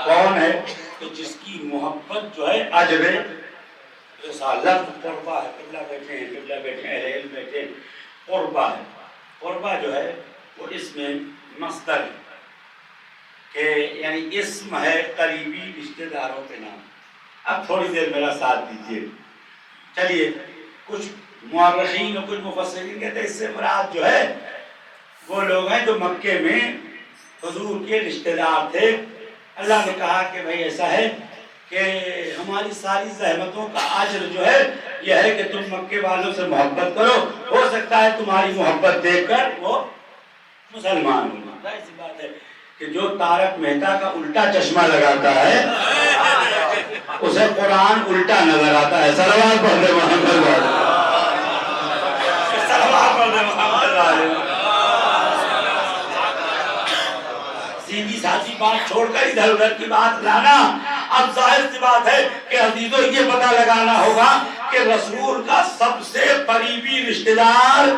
کون ہے؟ کہ جس کی محبت جو ہے اجر رسالت قربا ہے. قبلہ بیٹھے ہیں، قبلہ بیٹھے ہیں، اہل علم بیٹھے ہیں. قربا ہے. قربا جو ہے وہ اس میں مصدر ہے کہ یعنی اسم ہے قریبی رشتہ داروں کے نام. اب تھوڑی دیر میرا ساتھ دیجیے. چلیے کچھ مورخین اور کچھ مفسرین کہتے ہیں اس سے مراد جو ہے وہ لوگ ہیں جو مکے میں حضور کے رشتہ دار تھے. اللہ نے کہا کہ بھائی ایسا ہے کہ ہماری ساری زحمتوں کا اجر جو ہے یہ ہے کہ تم مکے والوں سے محبت کرو، ہو سکتا ہے تمہاری محبت دیکھ کر وہ مسلمان ہوں۔ ظاہر سی بات ہے کہ جو تارک مہتا کا الٹا چشمہ لگاتا ہے اسے قرآن الٹا نظر آتا ہے۔ صلوات پڑھ دے محمد والے، صلوات پڑھ دے محمد والے۔ سیدھی سادھی بات چھوڑ کر ادھر ادھر کی بات لانا۔ اب ظاہر سی بات ہے کہ عزیزوں یہ پتہ لگانا ہوگا کہ رسول کا سب سے قریبی رشتہ دار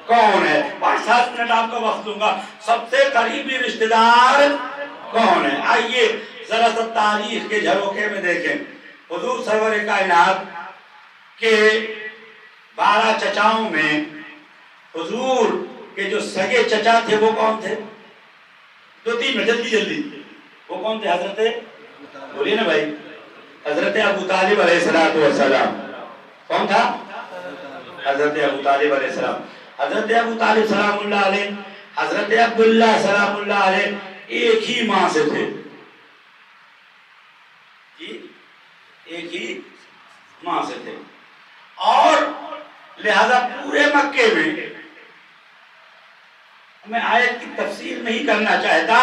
کون ہے۔ 5-7 منٹ آپ کا وقت دوں گا۔ سب سے قریبی رشتہ دار کون ہے؟ آئیے ذرا سا تاریخ کے جھروکے میں دیکھیں۔ حضور سرور کائنات کے 12 چچاؤں میں حضور کے جو سگے چچا تھے وہ کون تھے؟ 2-3 میں جلدی جلدی وہ کون تھے؟ حضرت بولیے نا بھائی، حضرت ابو طالب علیہ السلام۔ کون تھا؟ حضرت ابو طالب علیہ السلام۔ حضرت ابو طالب سلام اللہ علیہ، حضرت عبداللہ سلام اللہ علیہ ایک ہی ماں سے تھے، ایک ہی ماں سے تھے، اور لہذا پورے مکے میں آیت کی تفسیر نہیں کرنا چاہتا،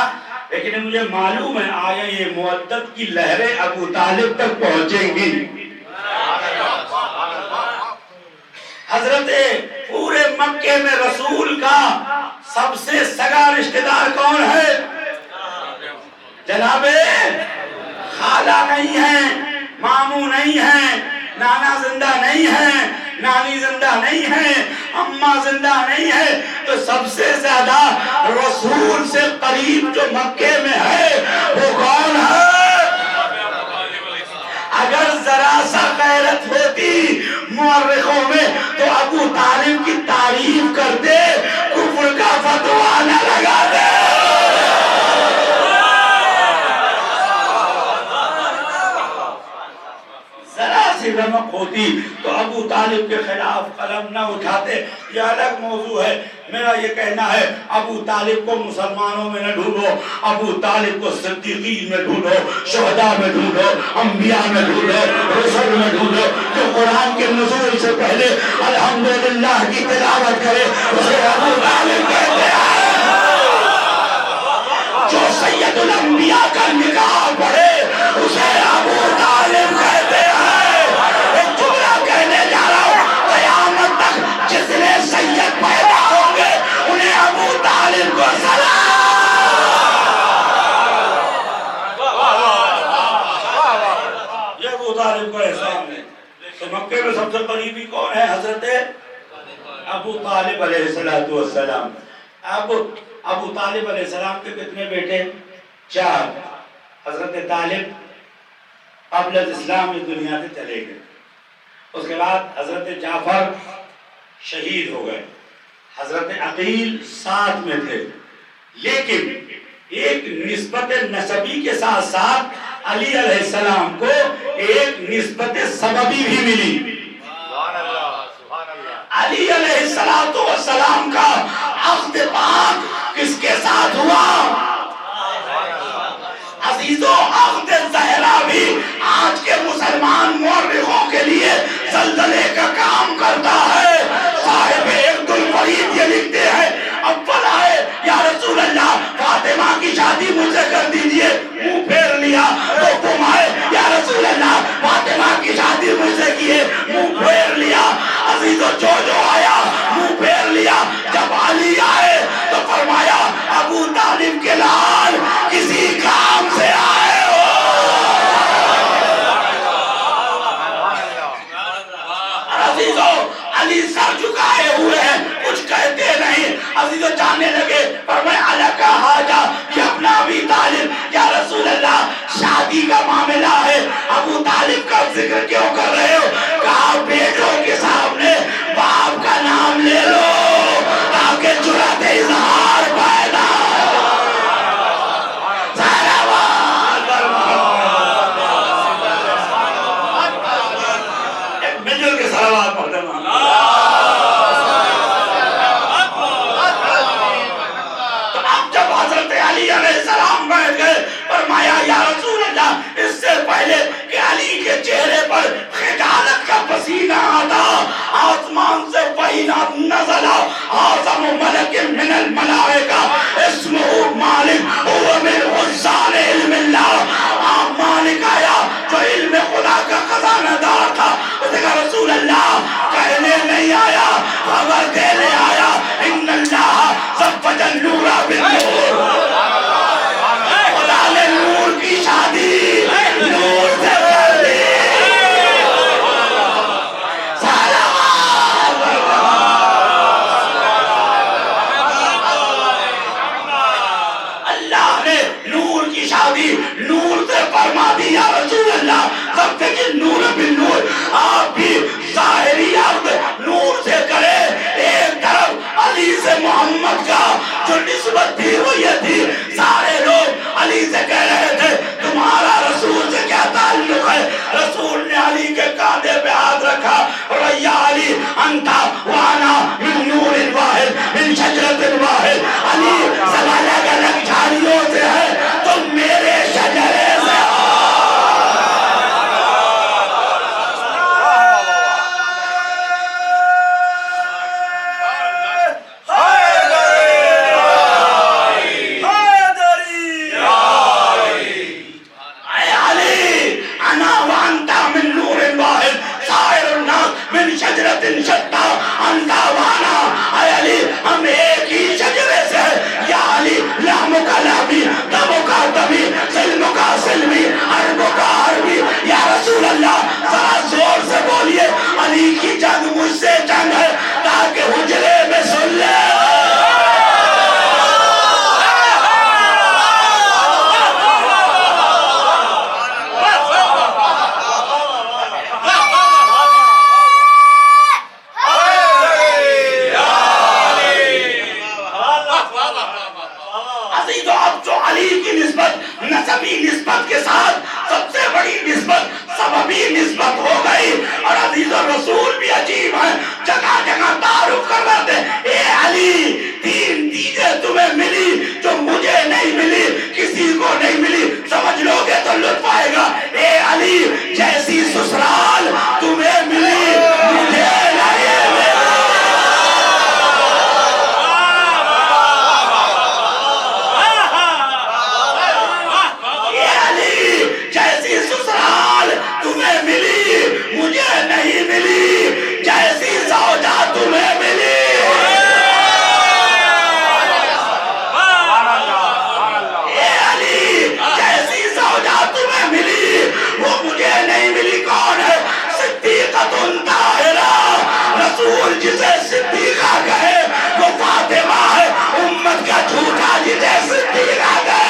لیکن مجھے معلوم ہے آیا یہ مودت کی لہریں ابو طالب تک پہنچیں گی۔ حضرت پورے مکے میں رسول کا سب سے سگا رشتہ دار کون ہے؟ جناب خالہ نہیں ہے، ماموں نہیں ہے، نانا زندہ نہیں ہے، نانی زندہ نہیں ہے، اماں زندہ نہیں ہے، تو سب سے زیادہ رسول سے قریب جو مکے میں ہے وہ کون ہے؟ اگر ذرا سا غیرت ہوتی مورخوں میں تو ابو طالب کی تعریف کرتے، کفر کا فتویٰ نہ لگا دے۔ ذرا سی رمق ہوتی تو ابو طالب کے خلاف قلم نہ اٹھاتے۔ یہ الگ موضوع ہے، میرا یہ کہنا ہے ابو طالب کو مسلمانوں میں نہ ڈھونڈو، ابو طالب کو صدیقین میں ڈھونڈو، شہداء میں ڈھونڈو، انبیاء میں ڈھونڈو، رسل میں ڈھونڈو۔ جو قرآن کے نزول سے پہلے الحمدللہ کی تلاوت کرے اسے ابو طالب کہتے ہیں۔ جو سید الانبیاء کا نکاح پڑھے اسے ابو طالب کہتے ہیں۔ ایک جملہ کہنے جا رہا ہوں، قیامت تک جتنے سید پیدا ہوں گے انہیں ابو طالب کو سلام۔ یہ ابو طالب کا احسان ہے۔ تو مکے میں سب سے قریبی کون ہے؟ حضرت ابو طالب علیہ السلام۔ ابو طالب علیہ السلام کے کتنے بیٹے؟ 4۔ حضرت طالب قبل اسلام اس دنیا سے چلے گئے، اس کے بعد حضرت جعفر شہید ہو گئے، حضرت عقیل ساتھ میں تھے، لیکن ایک نسبت نسبی کے ساتھ ساتھ علی علیہ السلام کو ایک نسبت سببی بھی ملی۔ علی علیہ السلام کا عقد پاک کس کے ساتھ ہوا؟ عزیزوں عقد زہرا بھی آج کے مسلمان مورخوں کے لیے زلزلے کا کام کرتا ہے۔ صاحب عبد الفرید یہ لکھتے ہیں، اول آئے یا رسول اللہ فاطمہ کی شادی مجھ سے کر دیجئے، منہ پھیر لیا۔ دوم آئے یا رسول اللہ فاطمہ کی شادی مجھ سے کیے، منہ پھیر لیا۔ عزیزوں جو آیا منہ پھیر لیا۔ جب علی آئے تو فرمایا ابو طالب کے لال کسی کام سے آئے ہو۔ عزیزوں علی سر جھکائے ہوئے ہیں، کچھ کہتے نہیں۔ عزیزوں جانے لگے، فرمایا علی کا حاجہ یہ اپنا ابی طالب، یا رسول اللہ شادی کا معاملہ ہے، ابو طالب کا ذکر کیوں کر رہے ہو؟ کہا بیٹوں کے سامنے باپ کا نام لے لو تاکہ جرأت اظہار پیدا ہو۔ ایک مجل کے صلوات پڑھ دیں۔ تو اب جب حضرت علی علیہ السلام بیٹھ گئے، فرمایا یا رسول اللہ اس سے پہلے رسول بھی عجیب ہیں، جگہ جگہ تعارف کر رہے تھے، اے علی تین چیزیں تمہیں ملی جو مجھے نہیں ملی، کسی کو نہیں ملی، سمجھ لو گے تو لطف آئے گا۔ اے علی جیسی سسرال تمہیں ملی مجھے نہیں ملی، تمہیں ملی مجھے نہیں ملی، جیسی زوجہ تمہیں ملی اے علی جیسی زوجہ تمہیں ملی وہ مجھے نہیں ملی۔ کون ہے؟ صدیقۃ طاہرہ، رسول جسے صدیقہ کہے وہ فاطمہ ہے، امت کا جھوٹا جسے صدیقہ کہے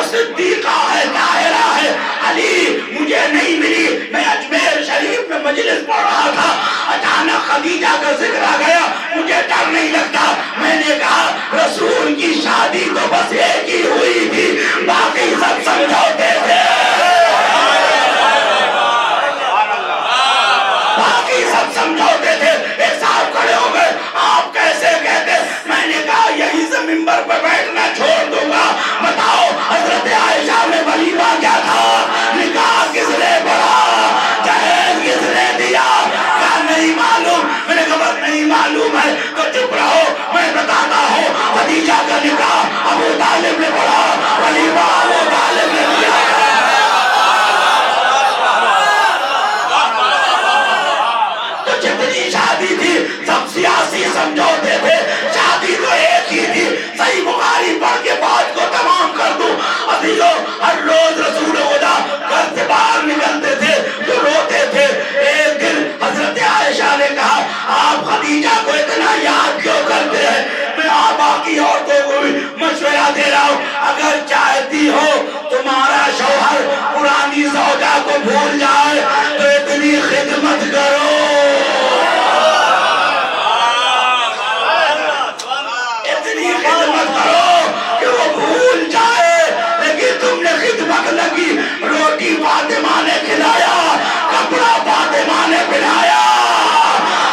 صدیقہ ہے، طاہرہ ہے، علی مجھے نہیں ملی۔ میں اجمیر شریف میں مجلس پڑھ رہا تھا، اچانک خدیجہ کا ذکر آ گیا، مجھے ڈر نہیں لگتا، میں نے کہا رسول کی شادی تو بس ایک ہی ہوئی تھی، باقی سب سمجھوتے تھے، باقی سب سمجھوتے تھے۔ ایک صاحب کھڑے ہو گئے، آپ کیسے کہتے؟ میں نے کہا یہیں سے منبر پہ بیٹھنا چھوڑ دوں گا، بتاؤ حضرت عائشہ میں ولیمہ کیا تھا، نکاح کس نے پڑھا، جہیز کس نے دیا؟ کہا نہیں معلوم۔ میں نے کہا نہیں معلوم ہے تو چپ رہو، میں بتاتا ہوں، خدیجہ کا نکاح ابو طالب نے پڑھا، ولیمہ ابو طالب نے دیا۔ تو جتنی شادی تھی سب سیاسی سمجھوتے تھے، شادی تو ایک ہی تھی۔ صحیح بخاری پڑھ کے بات کو تمام کر دوں، عزیزو ہر روز رسول خدا گھر سے باہر نکلتے تھے تو روتے تھے۔ ایک دن حضرت عائشہ نے کہا آپ خدیجہ کو اتنا یاد کیوں کرتے ہیں؟ میں باقی عورتوں کو بھی مشورہ دے رہا ہوں، اگر چاہتی ہو تمہارا شوہر پرانی زوجہ کو بھول جائے تو اتنی خدمت کرو، اتنی خدمت کرو کہ وہ بھول جائے۔ لیکن تم نے خدمت لگی، روٹی فاطمہ نے کھلایا، کپڑا فاطمہ نے پہنایا،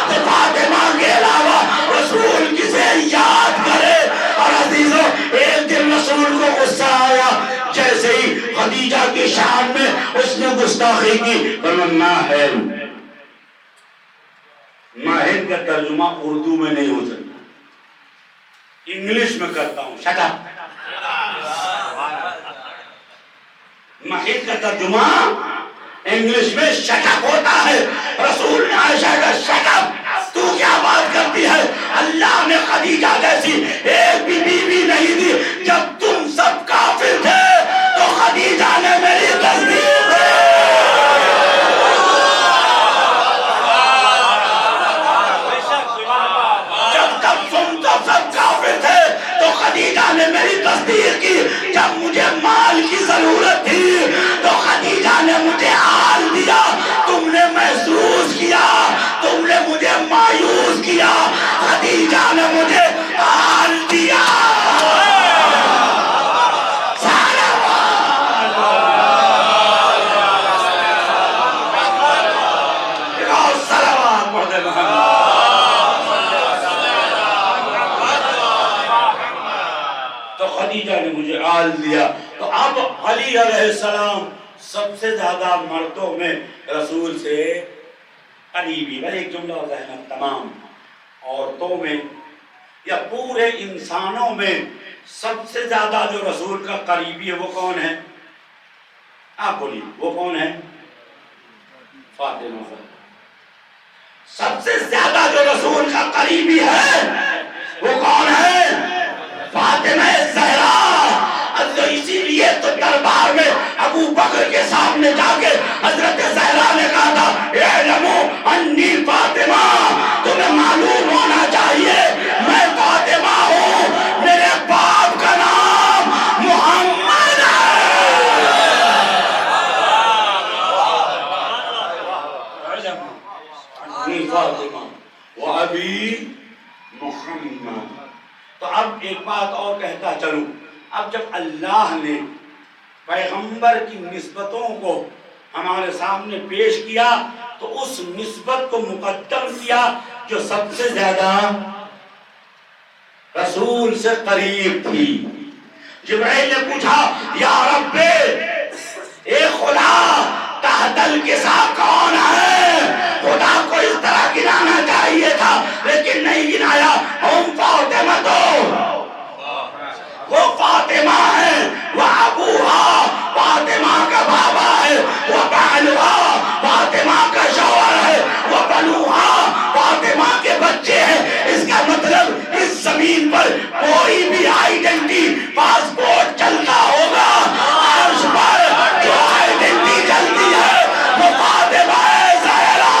تو فاطمہ کے علاوہ رسول کسے یاد کرے؟ اور عزیزوں ایک دن رسول کو غصہ آیا، جیسے ہی خدیجہ کی شان میں اس نے گستاخی کی، ماہر ماہر کا ترجمہ اردو میں نہیں ہو سکتا، انگلش میں کرتا ہوں، شٹ اپ۔ ماہر کا ترجمہ انگلش میں شٹ اپ ہوتا ہے۔ رسول نے عائشہ کا شٹ اپ، تو کیا بات کرتی ہے؟ اللہ نے خدیجہ جیسی ایک بھی بیوی نہیں دی، جب تم سب کافر تھے تو خدیجہ نے میری تصدیق دی۔ خدیجہ نے میری تصدیق کی، جب مجھے مال کی ضرورت تھی تو خدیجہ نے مجھے آل دیا، تم نے محسوس کیا، تم نے مجھے مایوس کیا، خدیجہ نے مجھے آل دیا۔ خدیجہ نے مجھے آل دیا۔ تو اب علی علیہ السلام سب سے زیادہ مردوں میں رسول سے قریبی، بھائی ایک جملہ ہوتا ہے نا، تمام عورتوں میں یا پورے انسانوں میں سب سے زیادہ جو رسول کا قریبی ہے وہ کون ہے؟ آپ بولیے وہ کون ہے؟ فاطمہ۔ سب سے زیادہ جو رسول کا قریبی ہے وہ کون ہے؟ فاطمہ زہرا۔ اسی لیے تو دربار میں ابو بکر کے سامنے جا کے حضرت زہرا نے کہا تھا اعلموا انی فاطمہ، تمہیں معلوم ہونا چاہیے میں فاطمہ ہوں، میرے باپ کا نام محمد ہے۔ انی فاطمہ و ابی محمد۔ تو اب ایک بات اور کہتا چلوں، اب جب اللہ نے پیغمبر کی نسبتوں کو ہمارے سامنے پیش کیا تو اس نسبت کو مقدم کیا جو سب سے زیادہ رسول سے قریب تھی۔ جبرائیل نے پوچھا یا رب اے خدا تحت الکساء کون ہے؟ خدا کو اس طرح گنانا چاہیے تھا لیکن نہیں گنایا، ہم فاطمہ تو وہ فاطمہ ہے، وہ ابوہا فاطمہ کا بابا ہے، وہ بعلہا فاطمہ کا شوہر ہے، وہ بنوہا فاطمہ کے بچے ہیں۔ اس کا مطلب اس زمین پر کوئی بھی آئیڈنٹی پاسپورٹ چلتا ہوگا، عرش پر جو آئیڈنٹی چلتی ہے وہ فاطمہ زہرا۔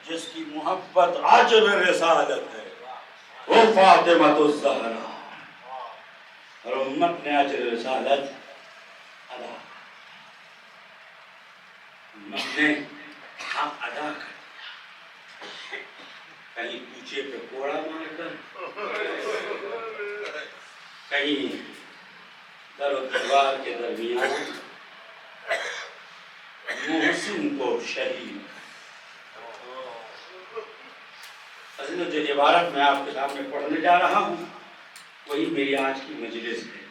جس کی محبت عجب رسالت ہے وہ فاطمہ الزہرا، اور امت نے اجر رسالت ادا، امت نے حق ادا کر، کہیں کوچے پہ کوڑا مار کر، کہیں در و دیوار کے درمیان محسن کو شہید۔ جو عبارت میں آپ کے سامنے پڑھنے جا رہا ہوں وہی میری آج کی مجلس ہے۔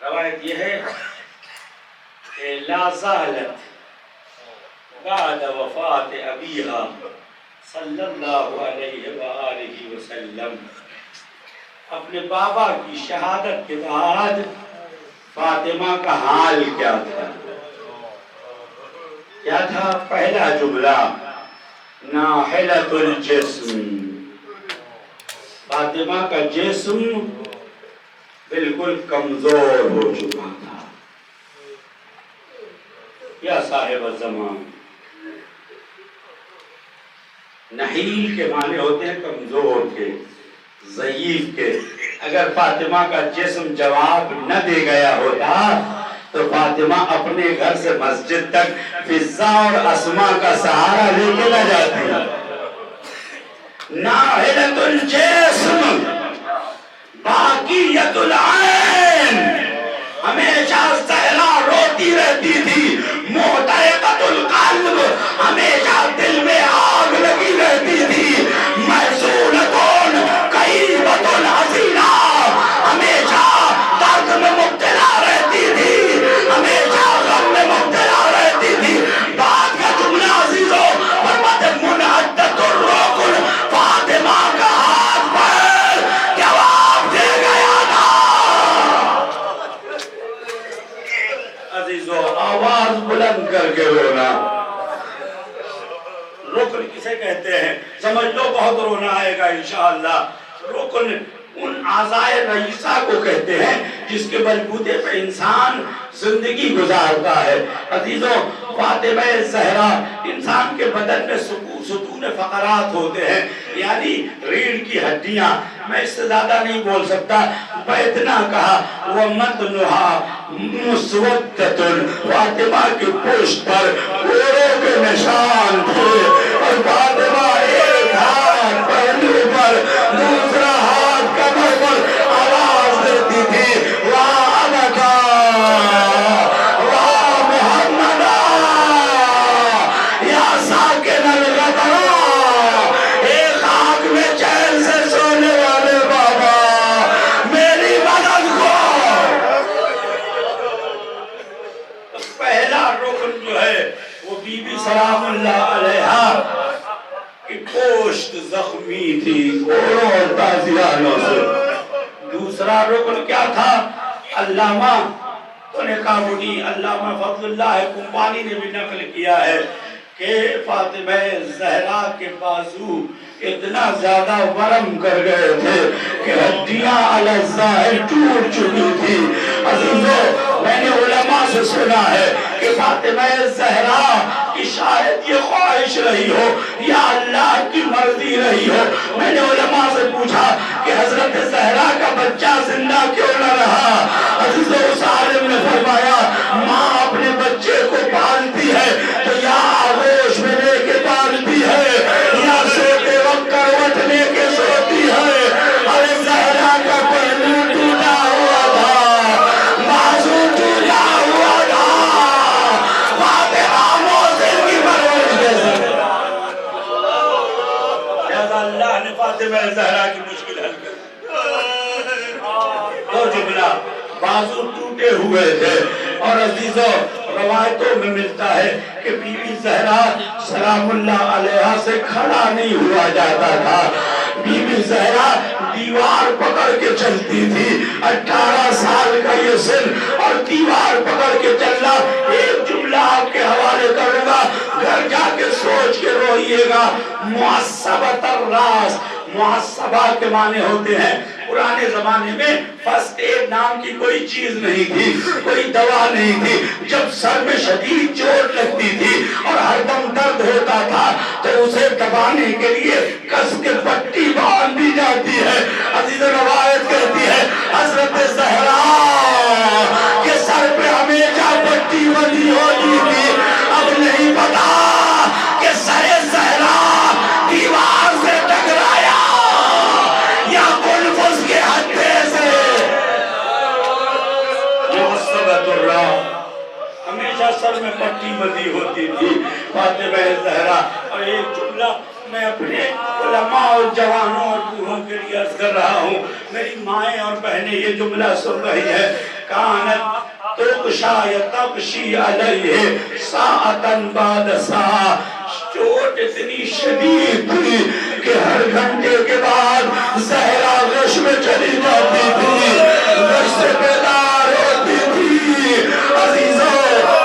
روایت یہ ہے کہ لا زالت بعد وفات ابیہا صلی اللہ علیہ وآلہ وسلم، اپنے بابا کی شہادت کے بعد فاطمہ کا حال کیا تھا؟ کیا تھا؟ پہلا جملہ ناحلۃ الجسم، فاطمہ کا جسم بالکل کمزور ہو چکا تھا۔ یا صاحب الزمان، نحیل کے معنی ہوتے ہیں کمزور کے، ضعیف کے۔ اگر فاطمہ کا جسم جواب نہ دے گیا ہوتا تو فاطمہ اپنے گھر سے مسجد تک فضہ اور اسما کا سہارا لے کے نہ جاتی۔ ناحلۃ الجسم باقیۃ العین، ہمیشہ زہرا روتی رہتی تھی، محترقۃ القلب، ہمیشہ دل میں آگ لگی رہتی تھی، محزونۃ کئیبۃ حزینہ، ہمیشہ درد میں مبتلا رہتی تھی، ہمیشہ غم میں مبتلا رہتی تھی۔ بعد کا جملہ عزیزوں فرماتے منعدۃ الرکن، فاطمہ کا ہاتھ پیر جواب دے گیا تھا۔ عزیزوں آواز بلند کر کے رونا، رکن کسے کہتے ہیں سمجھ لو، بہت رونا آئے گا انشاءاللہ۔ رکن ان اعضائے رئیسہ کو کہتے ہیں جس کے بلبوتے پہ انسان زندگی گزارتا ہے۔ عزیزوں فاطمہ زہرا، انسان کے بدن میں ستون فقرات ہوتے ہیں، یعنی ریڑھ کی ہڈیاں، میں اس سے زیادہ نہیں بول سکتا، میں اتنا کہا وَمَتْنُهَا مُسْوَدَّةٌ، فاطمہ کی پشت پر کوڑوں کے نشان تھے، اور فاطمہ ایک ہاتھ پہلو پر دوسرا ہاتھ کمر پر آواز دیتی تھی واہ ابدا واہ محمدا یا ساکن الغبرا، اے خاک میں چین سے سونے والے بابا میری مدد کو۔ پہلا رکن جو ہے وہ بی بی سلام اللہ علیہا کی پوشت زخمی تھی کوڑوں اور تازیانوں سے۔ دوسرا رکن کیا تھا؟ علامہ طنقابوری علامہ فضل اللہ کمپانی نے بھی نقل کیا ہے کہ فاطمہ زہرا کے بازو اتنا زیادہ ورم کر گئے تھے کہ ہڈیاں علی الظاہر ٹوٹ چکی تھی. عزیزو میں نے علماء سے سنا ہے کہ فاطمہ زہرا کی شاید یہ خواہش رہی ہو یا اللہ کی مرضی رہی ہو. میں نے علماء سے پوچھا کہ حضرت زہرا کا بچہ زندہ کیوں نہ رہا. عزیزو اس عالم نے فرمایا ماں اپنے بچے کو پالتی ہے تو یا آغوش میں لے کے پالتی ہے یا سوتے وقت کروٹ لے کے سوتی ہے. اور زہرا کا پہلو ٹوٹا ہوا تھا, بازو ٹوٹا ہوا تھا. فاطمہ موزن کی پرورش دے سکتے. لہذا اللہ نے فاطمہ زہرا کی مشکل حل کر تو جملہ بازو ٹوٹے ہوئے تھے. اور عزیزو روایتوں میں ملتا ہے کہ بی بی زہرا سلام اللہ علیہا سے کھڑا نہیں ہوا جاتا تھا. بی بی زہرا دیوار پکڑ کے چلتی تھی. 18 سال کا یہ سن اور دیوار پکڑ کے چلنا. ایک جملہ آپ کے حوالے کروں گا, گھر جا کے سوچ کے روئیے گا. محسبۃ الراس, محسبہ کے معنی ہوتے ہیں. پرانے زمانے میں فرسٹ ایڈ نام کی کوئی چیز نہیں تھی, کوئی دوا نہیں تھی. جب سر میں شدید چوٹ لگتی تھی اور ہر دم درد ہوتا تھا تو اسے دبانے کے لیے کس کے پٹی باندھ دی جاتی ہے. عزیز روایت کہتی ہے حضرت زہرا کے سر پہ ہمیشہ پٹی بندھی ہوتی تھی. اب نہیں پتا کہ سر زہرا دیوار سے ٹکرایا یا کلفس کے ہتھے سے. محسبۃ الراس, ہمیشہ سر میں پٹی بندھی ہوتی تھی فاطمہ زہرا. اور ایک جملہ میں اپنے علماء اور جوانوں اور بوڑھوں کے لیے عرض کر رہا ہوں. میری مائیں اور بہنیں یہ جملہ سن رہی ہے. کانت تغشا یتغشی علیہ ساعتاً بعد ساعہ. چوٹ اتنی شدید تھی کہ ہر گھنٹے کے بعد زہرا غش میں چلی جاتی تھی, غش سے بیدار ہوتی تھی. عزیزو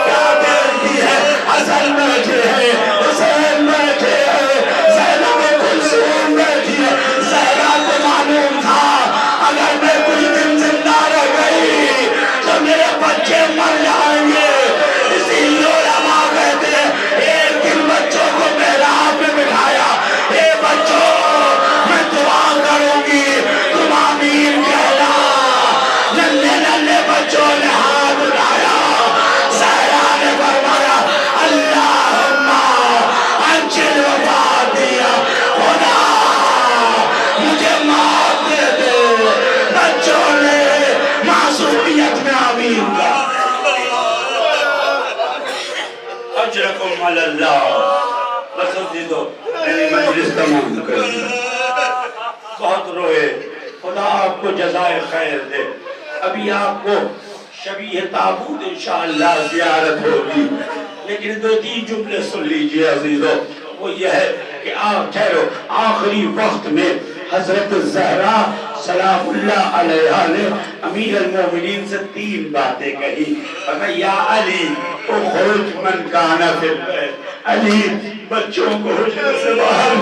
کیا دیکھتی ہے, حسن بیٹھے ہیں, حسین بیٹھے ہیں, زینب کلثوم بیٹھی ہے. زہرا کو معلوم تھا اگر میں کچھ دن زندہ رہ گئی تو میرے بچے مر جائیں گے. اسی لیے علماء کہتے ہیں ایک دن بچوں کو محراب میں بٹھایا, اے بچوں میں دعا کروں گی تم آمین کہنا. ننھے ننھے بچوں نے ہاتھ اٹھایا. زہرا نے فرمایا اللہم انجل وفاتیا, خدا مجھے موت دے دے. بچوں نے معصومیت میں آمین کہا. اجرکم علی اللہ. بس عزیزو میری مجلس تمام کر دی. بہت روئے, خدا آپ کو جزائے خیر دے. ابھی آپ کو شبیہ تابوت انشاءاللہ زیارت ہوگی, لیکن 2-3 جملے سن لیجئے عزیزو. وہ یہ ہے کہ آپ ٹھہرو, آخری وقت میں حضرت زہرا سلام اللہ علیہا نے امیر المومنین سے 3 باتیں کہی. یا علی اخرج من کان فی البیت, علی بچوں کو حجرے سے باہر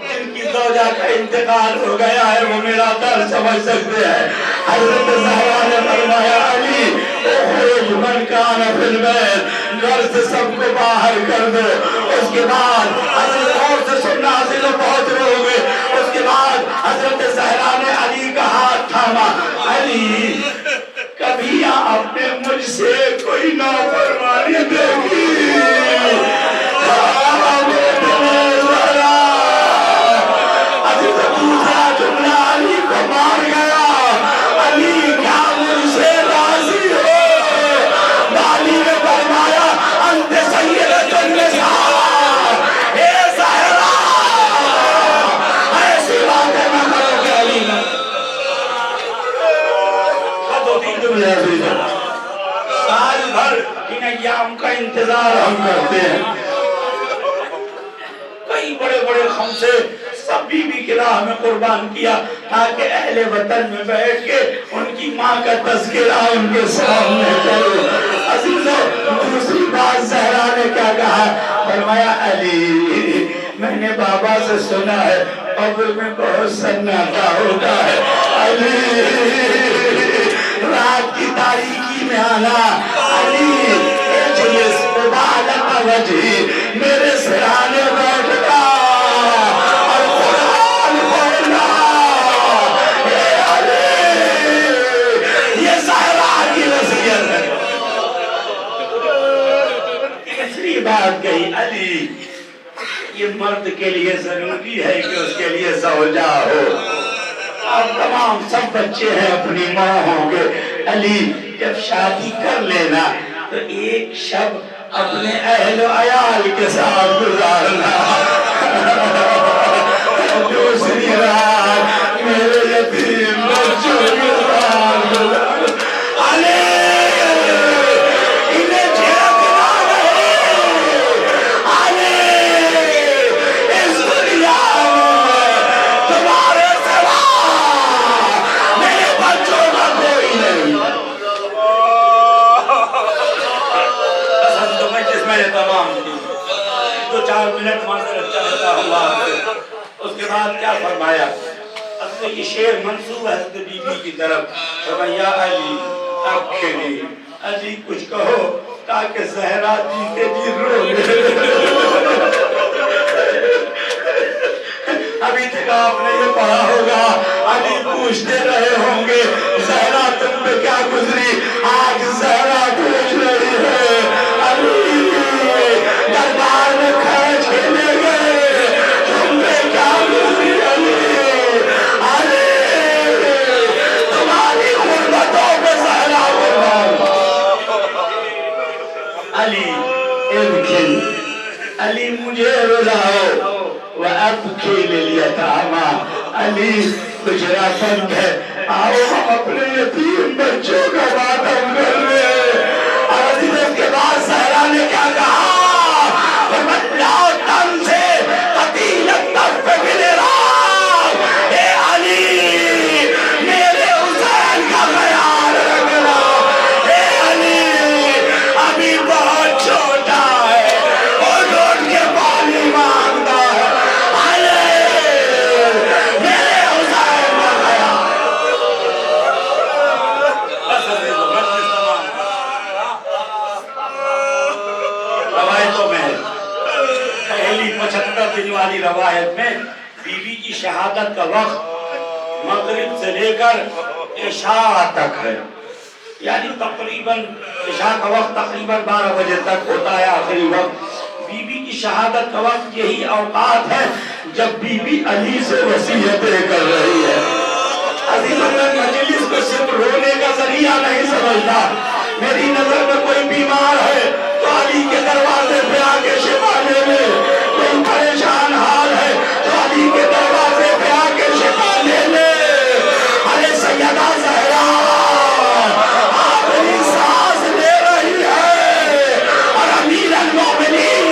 جن کی زوجہ کا انتقال ہو گیا ہے وہ میرا درد سمجھ سکتے ہیں. حضرت زہرا نے فرمایا علی اخرج من کان فی البیت, گھر سے سب کو باہر کر دو. اس کے بعد حضرت غور سے سننا حاصل بہت رو گے. اس کے بعد حضرت زہرا نے علی کا ہاتھ تھاما. علی کبھی آپ نے مجھ سے کوئی نافرمانی دیکھی؟ دوسرا جملہ علی کو مار گیا. علی کیا مجھ سے راضی ہو؟ علی نے فرمایا انت سیدۃ النساء, اے زہرا ایسی باتیں نہ کرو کہ علی نے 2-3 جملے. سال بھر ان ایام کا انتظار ہم کرتے کئی بڑے بڑے خمسے سب بیوی کی راہ میں قربان کیا تاکہ اہل وطن میں بیٹھ کے ان کی ماں کا تذکرہ ان کے سامنے کرو. عزیزو دوسری بات زہرا نے کیا کہا؟ فرمایا علی میں نے بابا سے سنا ہے قبر میں بہت سناٹا ہوتا ہے. علی رات کی تاریکی میں آنا. علی اجلس ببالت وجہی میرے سرانے بیٹھنا اور قرآن پڑھنا. اے علی یہ زہرا کی وصیت ہے. تیسری بات کہی علی یہ مرد کے لیے ضروری ہے کہ اس کے لیے زوجہ ہو. اب تمام سب بچے ہیں اپنی ماں ہوں گے. علی جب شادی کر لینا تو ایک شب اپنے اہل و عیال کے ساتھ گزارنا. دوسری رات میرے یتیم بچوں کے ساتھ گزارنا. علی انہیں جھڑکنا نہیں. علی اس دنیا میں تمہارے سوا میرے بچوں کا کوئی نہیں. میں نے تمام کی 2-4 منٹ معذرت چاہتا ہوں آپ سے. اس کے بعد کیا فرمایا؟ حضرت یہ شعر منسوب ہے حضرت بی بی کی طرف. فرمایا علی اب کھلی علی کچھ کہو تاکہ زہرا جیتے جی رو لے. ابھی تک آپ نے یہ پڑھا ہوگا علی پوچھتے رہے ہوں گے زہرا تم پہ کیا گزری. آج زہرا پوچھ رہی ہے علی دربار میں کھڑے کھیلے گئے تم پہ کیا گزری. علی تمہاری غربتوں پہ زہرا قربان. علی ابکن علی مجھے رلاؤ وَأَبْكِي لِلْيَتَامَى. علی کجرا بند ہے آؤ ہم اپنے یتیم بچوں کا ماتم کر لیں. اور عزیز کے بعد زہرا نے کیا کہا؟ وَمَتْلَا تَن سے قَتِيلَتْ تَفْ بِلِرَام. اے علی میرے حسین کا خیال رکھنا. اے علی ابھی بہت چھوٹا ہے اور روٹ کے پانی مانگتا ہے. والی روایت میں بی بی کی شہادت کا وقت مغرب سے لے کر عشاء تک ہے. یعنی تقریباً عشاء کا وقت تقریباً 12 بجے تک ہوتا ہے آخری وقت. بی بی کی شہادت کا وقت یہی اوقات ہے جب بی بی علی سے وصیتیں کر رہی ہے. عزیزوں میں مجلس کو صرف رونے کا ذریعہ نہیں سمجھتا. میری نظر میں کوئی بیمار ہے تو علی کے دروازے پہ آ کے شفا لے لے. کوئی پریشان حال ہے تو علی کے دروازے پہ آ کے شفا لے لے. ارے سیدہ زہرا آخری سانس لے رہی ہے اور امیر المومنین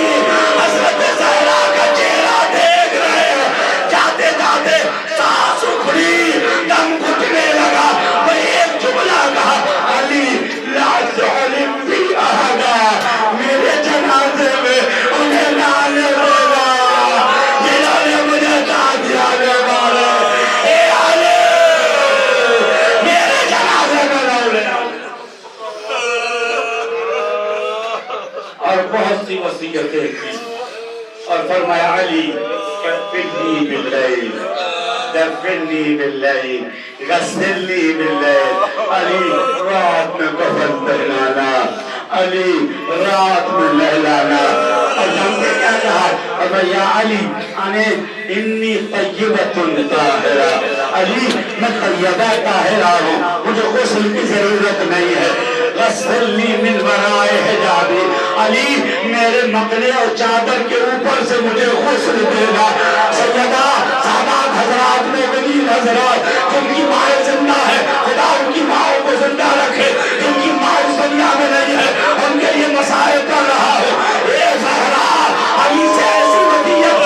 حضرت زہرا کا چہرہ دیکھ رہے ہیں. جاتے جاتے سانس اکھڑی دم گھٹنے لگا. وہ ایک جملہ کہا علی لا ظالم بھی آگا میرے جنازے میں انہیں لانے لگا جنہوں نے مجھے تاجیانے مارے. اے علی میرے جنازے میں لولے. اور بہت سی وصیتیں کی اور فرمایا علی کفنی باللیل دفنی باللیل غسلنی باللیل. علی رات میں کفن پہنانا. علی رات میں نہلانا. اور ہم نے کیا کہا؟ اب یا علی انے انی طیبۃ طاہرہ. علی میں طیبہ طاہرہ ہوں مجھے غسل کی ضرورت نہیں ہے. غسلنی من ورائے حجابی. علی میرے مقلے اور چادر کے اوپر سے مجھے غسل دینا. سیدہ سادات حضرات مومنین حضرات جن کی ماں زندہ ہے خدا ان کی ماں کو زندہ رکھے. جن کی ماں اس دنیا میں نہیں ہے ان کے لیے مسائل کر رہا ہو. اے زہرا علی سے ایسی وصیت